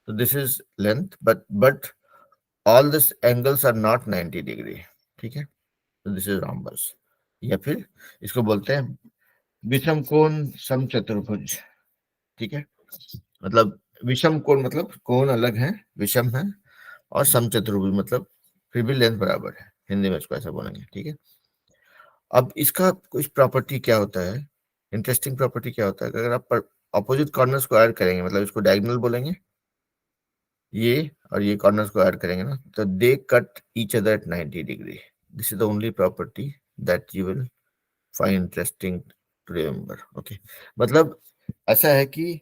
तो this is length, but all this angles are not 90 degree, ठीक है। तो दिस इज रॉम्बस, या फिर इसको बोलते हैं विषम कोण समचतुर्भुज, ठीक है। मतलब विषम कोण मतलब कोण अलग है, विषम है, और समचतुर्भुज मतलब फिर भी लेंथ बराबर है, हिंदी में इसको ऐसा बोलेंगे, ठीक है। अब इसका कुछ प्रॉपर्टी क्या होता है, इंटरेस्टिंग प्रॉपर्टी क्या होता है, अगर आप अपोजिट कॉर्नर्स को ऐड करेंगे, मतलब इसको डायगोनल बोलेंगे, ये और ये कॉर्नर्स को ऐड करेंगे ना, तो they cut each other at 90 degree. This is the only property that you will find interesting to remember, okay. मतलब ऐसा है कि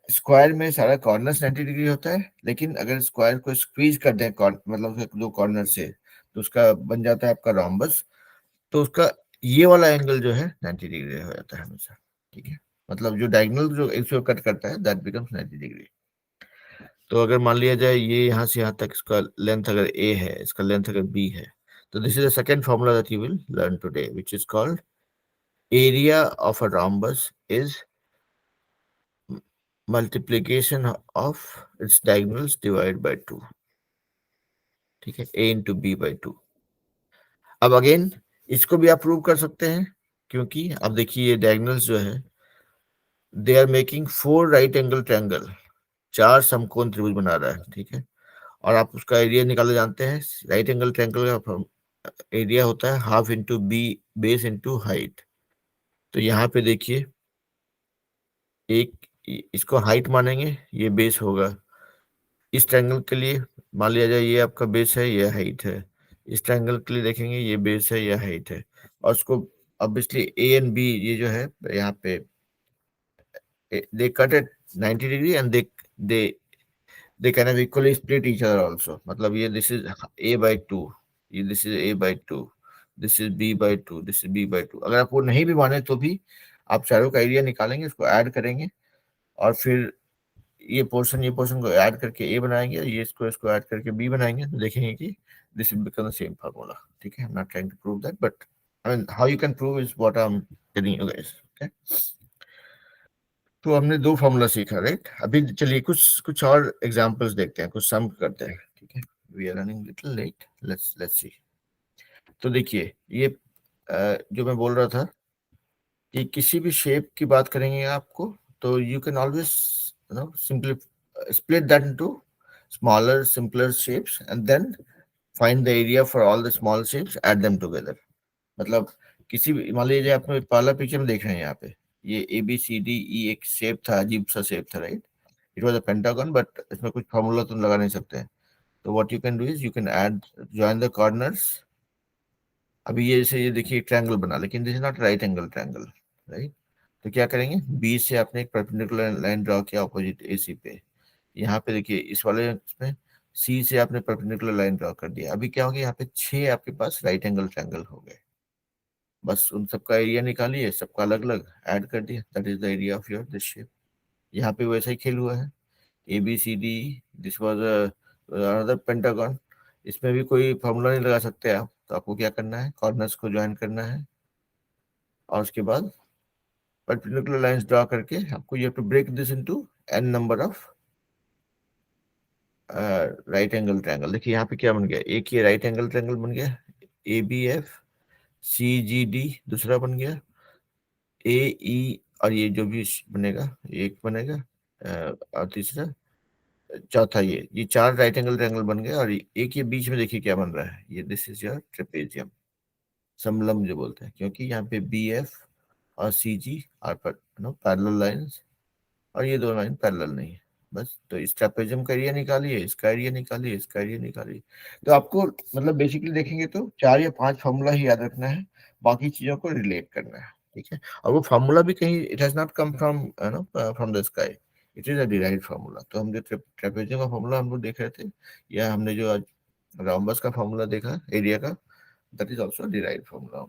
स्क्वायर में सारा कॉर्नर 90 डिग्री होता है, लेकिन अगर स्क्वायर को स्क्वीज कर दें मतलब उसके 2 कॉर्नर से, तो उसका बन जाता है आपका रॉम्बस। तो उसका ये वाला एंगल जो है 90 डिग्री हो जाता है हमेशा, ठीक है। मतलब जो डायगोनल जो इसको कट करता है दैट बिकम्स 90 डिग्री। तो अगर मान लिया जाए ये यहाँ से यहाँ तक इसका लेंथ अगर a है, इसका लेंथ अगर b है, तो this is the second formula that you will learn today, which is called area of a rhombus is multiplication of its diagonals divided by 2, ठीक है, a into b by 2। अब again इसको भी आप prove कर सकते हैं, क्योंकि अब देखिए ये डायगोनल्स जो है they are making 4 right angle triangle, 4 समकोण त्रिभुज बना रहा है, ठीक है। और आप उसका एरिया निकाले जानते हैं, राइट एंगल ट्रायंगल का एरिया होता है half into B base into height. तो यहाँ पे देखिए एक इसको हाइट मानेंगे, ये बेस होगा। इस ट्रायंगल के लिए मान लिया जाए ये आपका बेस है, ये हाइट है। इस ट्रायंगल के लिए देखेंगे ये बेस है, ये हाइट है। और उसको ऑब्वियसली ए एंड बी ये जो है यहाँ पे they cut at 90 degree and they they can have equally split each other also. मतलब ये दिस इज a/2, ये this is a/2, this is b/2, this is b/2। अगर आप वो नहीं भी माने तो भी आप चारों का एरिया निकालेंगे, उसको ऐड करेंगे, और फिर ये पोर्शन को ऐड करके ए बनाएंगे, ये इसको ऐड करके बी बनाएंगे, तो देखेंगे कि this will become the same formula, ठीक है। I am not trying to prove that, but I mean how you can prove is what I am telling you guys, okay. तो हमने 2 फार्मूला सीखा, राइट। अभी चलिए कुछ कुछ और एग्जांपल्स देखते हैं, कुछ सम करते हैं, ठीक है। We are running little late, let's see. तो देखिए ये जो मैं बोल रहा था कि किसी भी शेप की बात करेंगे आपको, तो you can always simply split that into smaller simpler shapes and then find the area for all the small shapes, add them together। मतलब किसी भी मान लीजिए आपने पहला पिक्चर में देख रहे हैं यहाँ पे, ये ए बी सी डी ई एक शेप था, अजीब सा शेप था, right. It was a pentagon, but इसमें कुछ फॉर्मूला तुम लगा नहीं सकते हैं। तो what you can do is you can add join the corners. अभी ये जैसे ये देखिए ट्रायंगल बना, लेकिन this is not right angle triangle, right. तो क्या करेंगे, बी से आपने एक परपेंडिकुलर लाइन ड्रॉ किया अपोजिट ए सी पे। यहाँ पे देखिए इस वाले इसमें सी से आपने परपेंडिकुलर लाइन ड्रॉ कर दिया। अभी क्या हो गया, यहाँ पे 6 आपके पास राइट एंगल ट्रायंगल हो गए। बस उन सबका एरिया निकालिए, सबका अलग अलग ऐड कर दिया, that is the area of your this shape. यहाँ पे वैसा ही खेल हुआ है, A B C D, this was another pentagon. इसमें भी कोई फॉर्मूला नहीं लगा सकते आप, तो आपको क्या करना है, कॉर्नर्स को ज्वाइन करना है, और उसके बाद परपेंडिकुलर लाइंस ड्रॉ करके आपको you have to break this into n number of right angle triangle. देखिए यहाँ पे क्या बन गया, एक ये राइट एंगल ट्रायंगल बन गया, A B F C G D दूसरा बन गया, ए ई और ये जो भी बनेगा एक बनेगा, और तीसरा चौथा ये 4 राइट एंगल ट्रायंगल बन गए, और एक ये बीच में देखिए क्या बन रहा है, ये दिस इज योर ट्रेपेजियम, समलंब जो बोलते हैं, क्योंकि यहाँ पे बी एफ और सी जी आर पर पैरेलल लाइंस, और ये दो लाइन पैरेलल नहीं है। बस तो इस ट्रेपेजियम का एरिया निकालिए, इसका एरिया निकालिए, इसका एरिया निकालिए। तो आपको मतलब बेसिकली देखेंगे तो 4 या 5 फार्मूला ही याद रखना है, बाकी चीजों को रिलेट करना है, ठीक है। और वो फार्मूला भी कहीं it has not come from from the sky, it is a derived formula. तो हम जो ट्रेपेजियम का फार्मूला हम लोग देख रहे थे, या हमने जो आज रोम्बस का फार्मूला देखा एरिया का, that is also derived formula.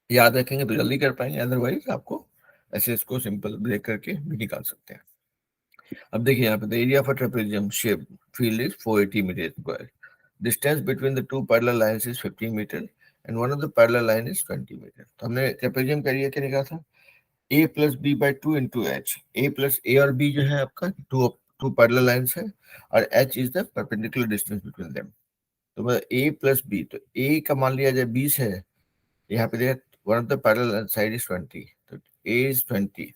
याद रखेंगे तो जल्दी कर पाएंगे, अदरवाइज आपको ऐसे इसको सिंपल ब्रेक करके भी निकाल सकते हैं। अब देखिए यहाँ पे the area of trapezium shape field is 480 metre square, distance between the two parallel lines is 15 metre and one of the parallel line is 20 metre. तो हमने ट्रेपेजियम का एरिया क्या निकाला था, a plus B by 2 into h. A plus a और b जो है आपका टू टू पैरेलल लाइंस है, और h is the perpendicular distance between them. तो मतलब a प्लस बी, तो a का मान लिया जाए 20 है, यहाँ पे देखिए one of the parallel side is 20, तो a इज 20।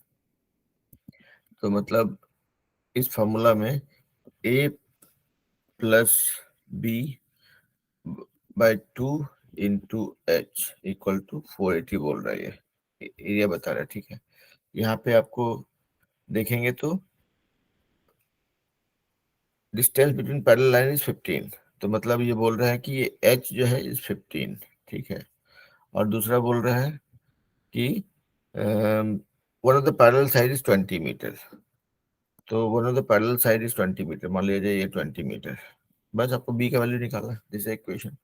तो मतलब इस फॉर्मूला में a plus B by 2 into H equal to 480 बोल रहा है, ये एरिया बता रहा है, ठीक है। यहाँ पे आपको देखेंगे तो distance between parallel line is 15, तो मतलब ये बोल रहा है कि ये एच जो है इज 15, ठीक है। और दूसरा बोल रहा है कि one of the parallel side is 20 metre, तो one of the parallel side is 20 metre, मान लिया जाए ये 20 मीटर। बस आपको बी का वैल्यू निकालना, this equation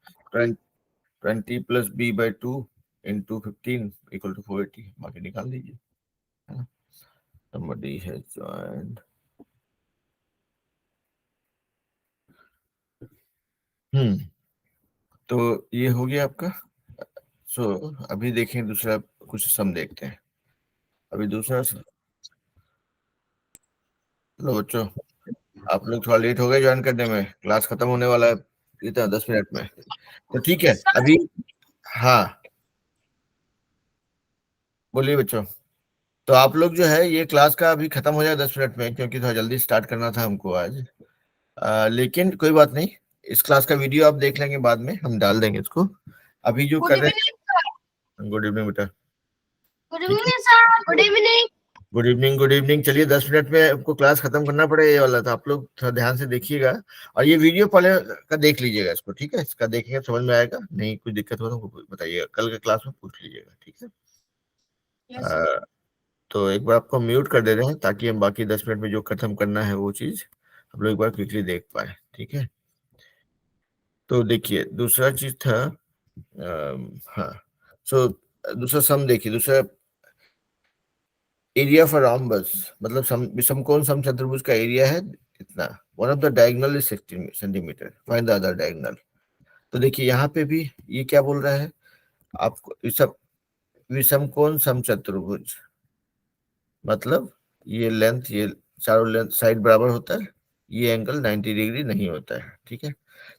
20 plus B by 2 into 15 equal to 480, बाकी निकाल दीजिए, है ना। somebody has joined। तो ये हो गया आपका। सो अभी देखें दूसरा कुछ सम देखते हैं। अभी दूसरा लो बच्चों, आप लोग थोड़ा लेट हो गए ज्वाइन करने में, क्लास खत्म होने वाला है इतना 10 मिनट में, तो ठीक है अभी। हाँ बोलिए बच्चों। तो आप लोग जो है ये क्लास का अभी खत्म हो जाए 10 मिनट में, क्योंकि थोड़ा जल्दी स्टार्ट करना था हमको आज। लेकिन कोई बात नहीं, इस क्लास का वीडियो आप देख लेंगे, बाद में हम डाल देंगे इसको। अभी जो कर रहे हैं, गुड इवनिंग बेटा। Good evening sir. Good evening. Good evening, good evening. चलिए 10 मिनट में आपको क्लास खत्म करना पड़ेगा ये वाला, तो आप लोग थोड़ा ध्यान से देखिएगा, और ये वीडियो पहले का देख लीजिएगा इसको, ठीक है। इसका देखेंगे समझ में आएगा, नहीं कुछ दिक्कत हो तो हमको बताइएगा, कल के क्लास में पूछ लीजिएगा, ठीक है। तो एक बार आपको म्यूट कर दे रहे हैं, ताकि हम बाकी 10 मिनट में जो खत्म करना है वो चीज हम लोग एक बार क्विकली देख पाए, ठीक है। तो देखिए दूसरा चीज था, हाँ, सो दूसरा सम देखिए, दूसरा एरिया फॉर रॉम्बस, मतलब समकोण समचतुर्भुज का एरिया है इतना, one of the diagonal is 16 centimetre, find the other diagonal. तो देखिए यहाँ पे भी ये क्या बोल रहा है आपको, विषमकोण समचतुर्भुज, मतलब ये लेंथ, ये चारों लेंथ साइड बराबर होता है, ये एंगल 90 डिग्री नहीं होता है, ठीक है।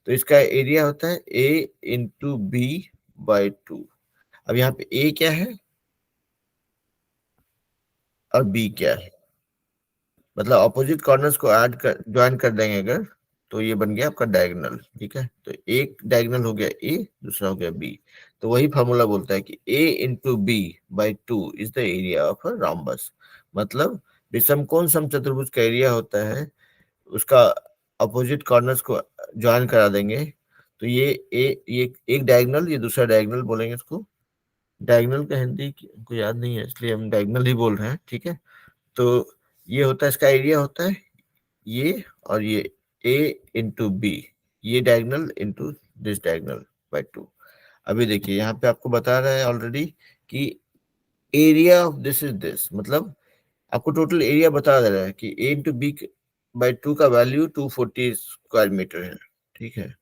तो इसका एरिया होता है a इंटू बी बाई 2। अब यहाँ पे a क्या है और b क्या है, मतलब ऑपोजिट कॉर्नर्स को ऐड कर ज्वाइन कर देंगे अगर, तो ये बन गया आपका डायगोनल, ठीक है। तो एक डायगोनल हो गया a, दूसरा हो गया b। तो वही फार्मूला बोलता है कि a into B by 2 is the area of a rhombus, मतलब विषमकोण समचतुर्भुज का एरिया होता है, उसका अपोजिट कॉर्नर्स को ज्वाइन करा देंगे, तो ये एक डायगोनल, ये दूसरा डायगोनल बोलेंगे इसको। डायगोनल का हिंदी को याद नहीं है, इसलिए हम डायगोनल ही बोल रहे हैं, ठीक है। तो ये होता है, इसका एरिया होता है ये, और ये a इंटू बी, ये diagonal into this diagonal by 2। अभी देखिए यहाँ पे आपको बता रहा है ऑलरेडी कि area of this is this, मतलब आपको टोटल एरिया बता दे रहा है कि a इंटू बी बाई 2 का वैल्यू 240 स्क्वायर मीटर है, ठीक है,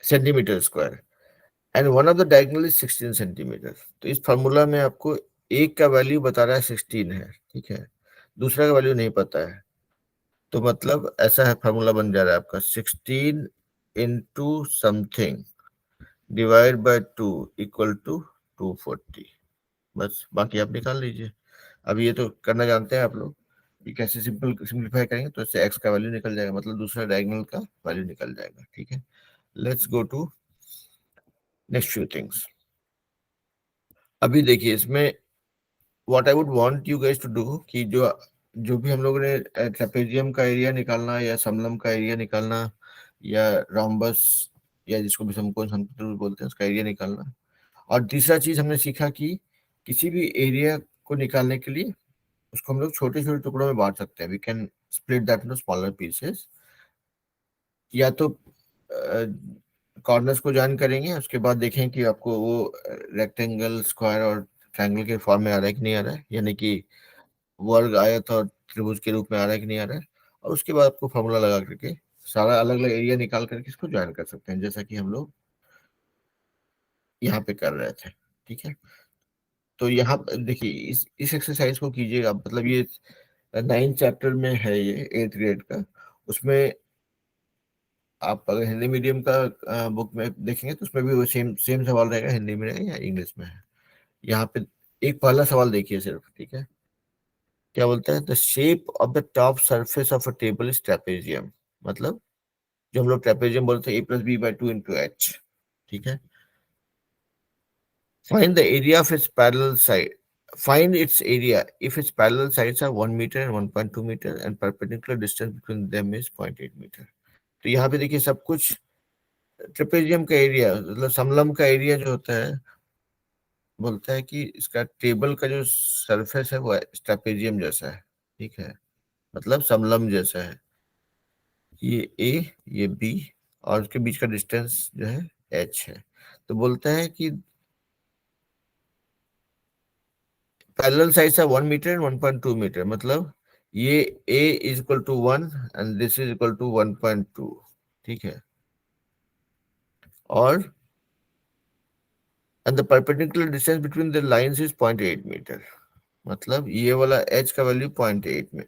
centimetre square, and one of the diagonal is 16 centimetre. तो इस फार्मूला में आपको एक का वैल्यू बता रहा है 16 है, ठीक है, दूसरा का वैल्यू नहीं पता है। तो मतलब ऐसा है, फार्मूला बन जा रहा है आपका 16 into something divide by 2 equal to 240। बस बाकी आप निकाल लीजिए। अब ये तो करना जानते हैं आप लोग कि कैसे सिंप्लीफाई करेंगे, तो इससे एक्स का वैल्यू निकल जाएगा, मतलब दूसरा डायगोनल का वैल्यू निकल जाएगा। ठीक है, let's go to next few things. अभी देखिए इसमें what I would want you guys to do कि जो जो भी हम लोगों ने ट्रेपेजियम का एरिया निकालना या समलम का एरिया निकालना या रोम्बस या जिसको भी समकोण समचतुर्भुज बोलते हैं उसका एरिया निकालना, और तीसरा चीज हमने सीखा कि किसी भी एरिया को निकालने के लिए उसको हम लोग छोटे छोटे टुकड़ों में बांट सकते हैं। We can split that into smaller pieces. या तो कॉर्नर्स को ज्वाइन करेंगे, उसके बाद देखें कि आपको वो रेक्टेंगल, स्क्वायर और ट्रायंगल के फॉर्म में आ रहा है कि नहीं आ रहा है, यानी कि वर्ग, आयत और त्रिभुज के रूप में आ रहा है कि नहीं आ रहा है। और उसके बाद आपको फॉर्मूला लगा करके सारा अलग अलग एरिया निकाल करके इसको ज्वाइन कर सकते हैं, जैसा कि हम लोग यहाँ पे कर रहे थे। ठीक है, तो यहाँ देखिए इस एक्सरसाइज को कीजिएगा, मतलब ये 9th चैप्टर में है, ये 8th ग्रेड का। उसमें आप अगर हिंदी मीडियम का बुक में देखेंगे तो उसमें भी वो सेम सेम सवाल रहेगा, हिंदी में रहेगा या इंग्लिश में है। यहाँ पे एक पहला सवाल देखिए सिर्फ। ठीक है, क्या बोलता है, the shape of the top surface of a table is trapezium. मतलब जो हम लोग ट्रेपेजियम बोलते हैं, a+b/2 × h। ठीक है, find the area of its parallel side. Find its area if its parallel sides are 1 meter and 1.2 meter and perpendicular distance between them is 0.8 meter. तो यहाँ पे देखिए सब कुछ ट्रेपेजियम का एरिया, मतलब समलम का एरिया जो होता है, बोलता है कि इसका टेबल का जो सरफेस है वो ट्रेपेजियम जैसा है। ठीक है, मतलब समलम जैसा है। ये ए, ये बी, और उसके बीच का डिस्टेंस जो है एच है। तो बोलता है कि parallel sides are 1 metre and 1.2 metre, मतलब ये a is equal to 1 and this is equal to 1.2। ठीक है, और and the perpendicular distance between the lines is 0.8 metre, मतलब ये वाला h का वैल्यू 0.8 में।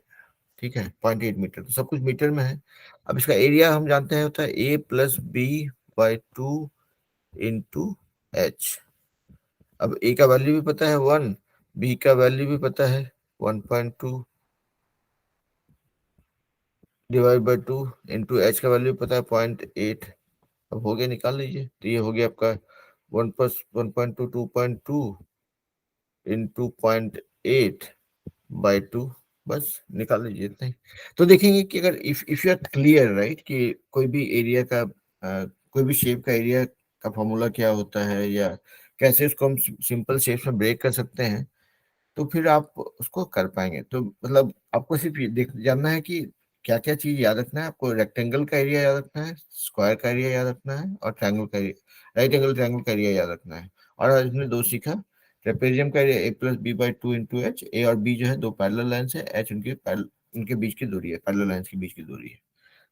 ठीक है, 0.8 मीटर, तो सब कुछ मीटर में है। अब इसका एरिया हम जानते हैं होता है a+b/2 इंटू एच। अब a का वैल्यू भी पता है 1, b का वैल्यू भी पता है 1.2 डिवाइड बाई 2 इंटू एच का वैल्यू पता है 0.8। अब हो गया, निकाल लीजिए। तो ये हो गया आपका 1+1.2 2.2 इंटू 0.8/2। बस निकाल लीजिए इतना ही। तो देखेंगे कि अगर if you are clear right कि कोई भी एरिया का कोई भी शेप का एरिया का फॉर्मूला क्या होता है, या कैसे उसको हम सिंपल शेप में ब्रेक कर सकते हैं, तो फिर आप उसको कर पाएंगे। तो मतलब आपको सिर्फ ये देख जानना है कि क्या क्या चीज याद रखना है आपको। रेक्टेंगल का एरिया याद रखना है, स्क्वायर का एरिया याद रखना है, और ट्रायंगल का एरिया, राइट एंगल ट्रायंगल का एरिया याद रखना है। और आज हमने दो सीखा, ट्रेपेजियम का एरिया a+b/2 इंटू एच। ए और बी जो है दो पैरेलल लाइंस है, एच उनके बीच की दूरी है, पैरेलल लाइंस के बीच की दूरी है।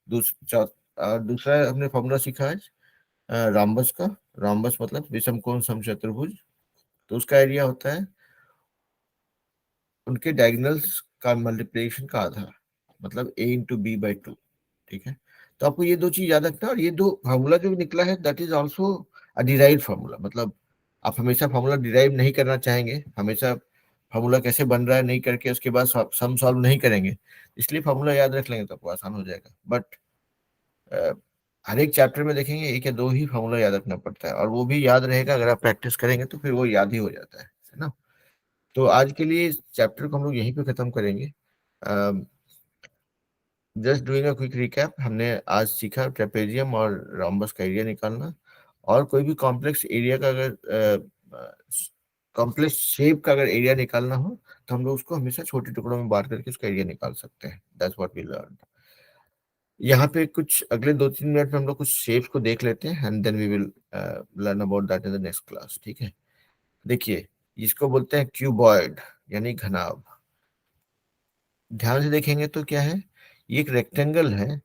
दूसरा हमने फॉर्मूला सीखा है राम्बस का। राम्बस मतलब विषमकोण समचतुर्भुज, तो उसका एरिया होता है उनके डायगोनल्स का मल्टीप्लिकेशन का आधा, मतलब a × b/2। ठीक है, तो आपको ये दो चीज याद रखना है। और ये दो फार्मूला जो निकला है that is also a derived formula, मतलब आप हमेशा फार्मूला डिराइव नहीं करना चाहेंगे, हमेशा फार्मूला कैसे बन रहा है नहीं करके उसके बाद सम सॉल्व नहीं करेंगे, इसलिए फार्मूला याद रख लेंगे तो आपको आसान हो जाएगा। बट हर एक चैप्टर में देखेंगे एक या दो ही फार्मूला याद रखना पड़ता है, और वो भी याद रहेगा अगर आप प्रैक्टिस करेंगे तो फिर वो याद ही हो जाता है ना। तो आज के लिए इस चैप्टर को हम लोग यहीं पे खत्म करेंगे। Just doing a quick recap, हमने आज सीखा ट्रेपेजियम और रोम्बस का एरिया निकालना, और कोई भी कॉम्प्लेक्स एरिया का अगर कॉम्प्लेक्स शेप का अगर एरिया निकालना हो तो हम लोग उसको हमेशा छोटे टुकड़ों में बांट करके उसका एरिया निकाल सकते हैं। That's what we learn. यहाँ पे कुछ अगले 2-3 मिनट में हम लोग कुछ शेप्स को देख लेते हैं and then we will learn about that in the next class. ठीक है, देखिए इसको बोलते हैं क्यूबॉइड यानी घनाभ। ध्यान से देखेंगे तो क्या है, ये एक रेक्टेंगल है,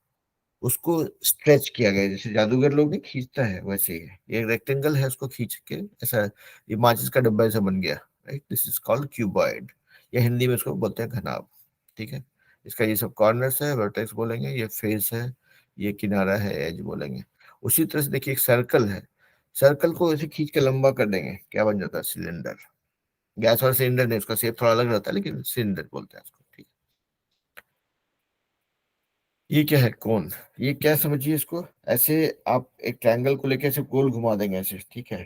उसको स्ट्रेच किया गया है, जैसे जादूगर लोग नहीं खींचता है वैसे ही है। ये एक रेक्टेंगल है, उसको खींच के ऐसा ये माचिस का डब्बा ऐसा बन गया, right. This is called cuboid, या हिंदी में उसको बोलते हैं घनाभ। ठीक है, इसका ये सब कॉर्नर्स है, वर्टेक्स बोलेंगे, ये फेस है, ये किनारा है, एज बोलेंगे। उसी तरह से देखिए एक सर्कल है, सर्कल को ऐसे खींच के लंबा कर देंगे, क्या बन जाता है, सिलेंडर। गैस और सिलेंडर नहीं, उसका शेप थोड़ा अलग रहता है लेकिन सिलेंडर बोलते हैं उसको, ठीक है। ये क्या है? कोन। ये क्या समझिए इसको, ऐसे आप एक ट्रायंगल को लेके ऐसे गोल घुमा देंगे ऐसे, ठीक है,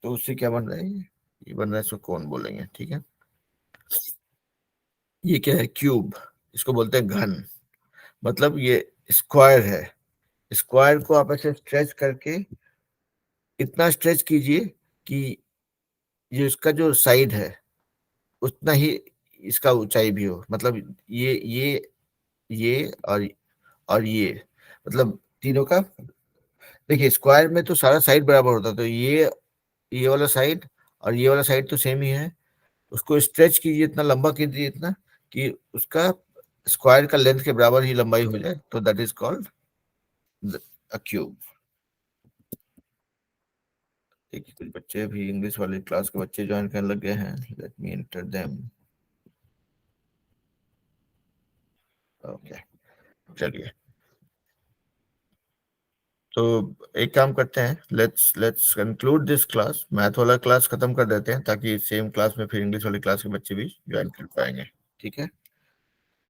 तो उससे क्या बन रहा है? ये बन रहा है, इसको कोन बोलेंगे, ठीक है। ये क्या है? क्यूब। इसको बोलते हैं घन। मतलब ये स्क्वायर है। स्क्वायर को आप ऐसे स्ट्रेच करके इतना स्ट्रेच कीजिए कि ये इसका जो साइड है उतना ही इसका ऊंचाई भी हो। मतलब ये और ये, मतलब तीनों का। देखिए स्क्वायर में तो सारा साइड बराबर होता है, तो ये वाला साइड और ये वाला साइड तो सेम ही है। उसको स्ट्रेच कीजिए, इतना लंबा कीजिए इतना कि उसका स्क्वायर का लेंथ के बराबर ही लंबाई हो जाए, तो that is called a cube. देखिए कुछ बच्चे भी इंग्लिश वाली क्लास के बच्चे ज्वाइन करने लग गए हैं, let me enter them. Okay, चलिए, तो एक काम करते हैं, let's conclude this class. Math वाला क्लास खत्म कर देते हैं ताकि सेम क्लास में फिर इंग्लिश वाली क्लास के बच्चे भी ज्वाइन कर पाएंगे, ठीक है।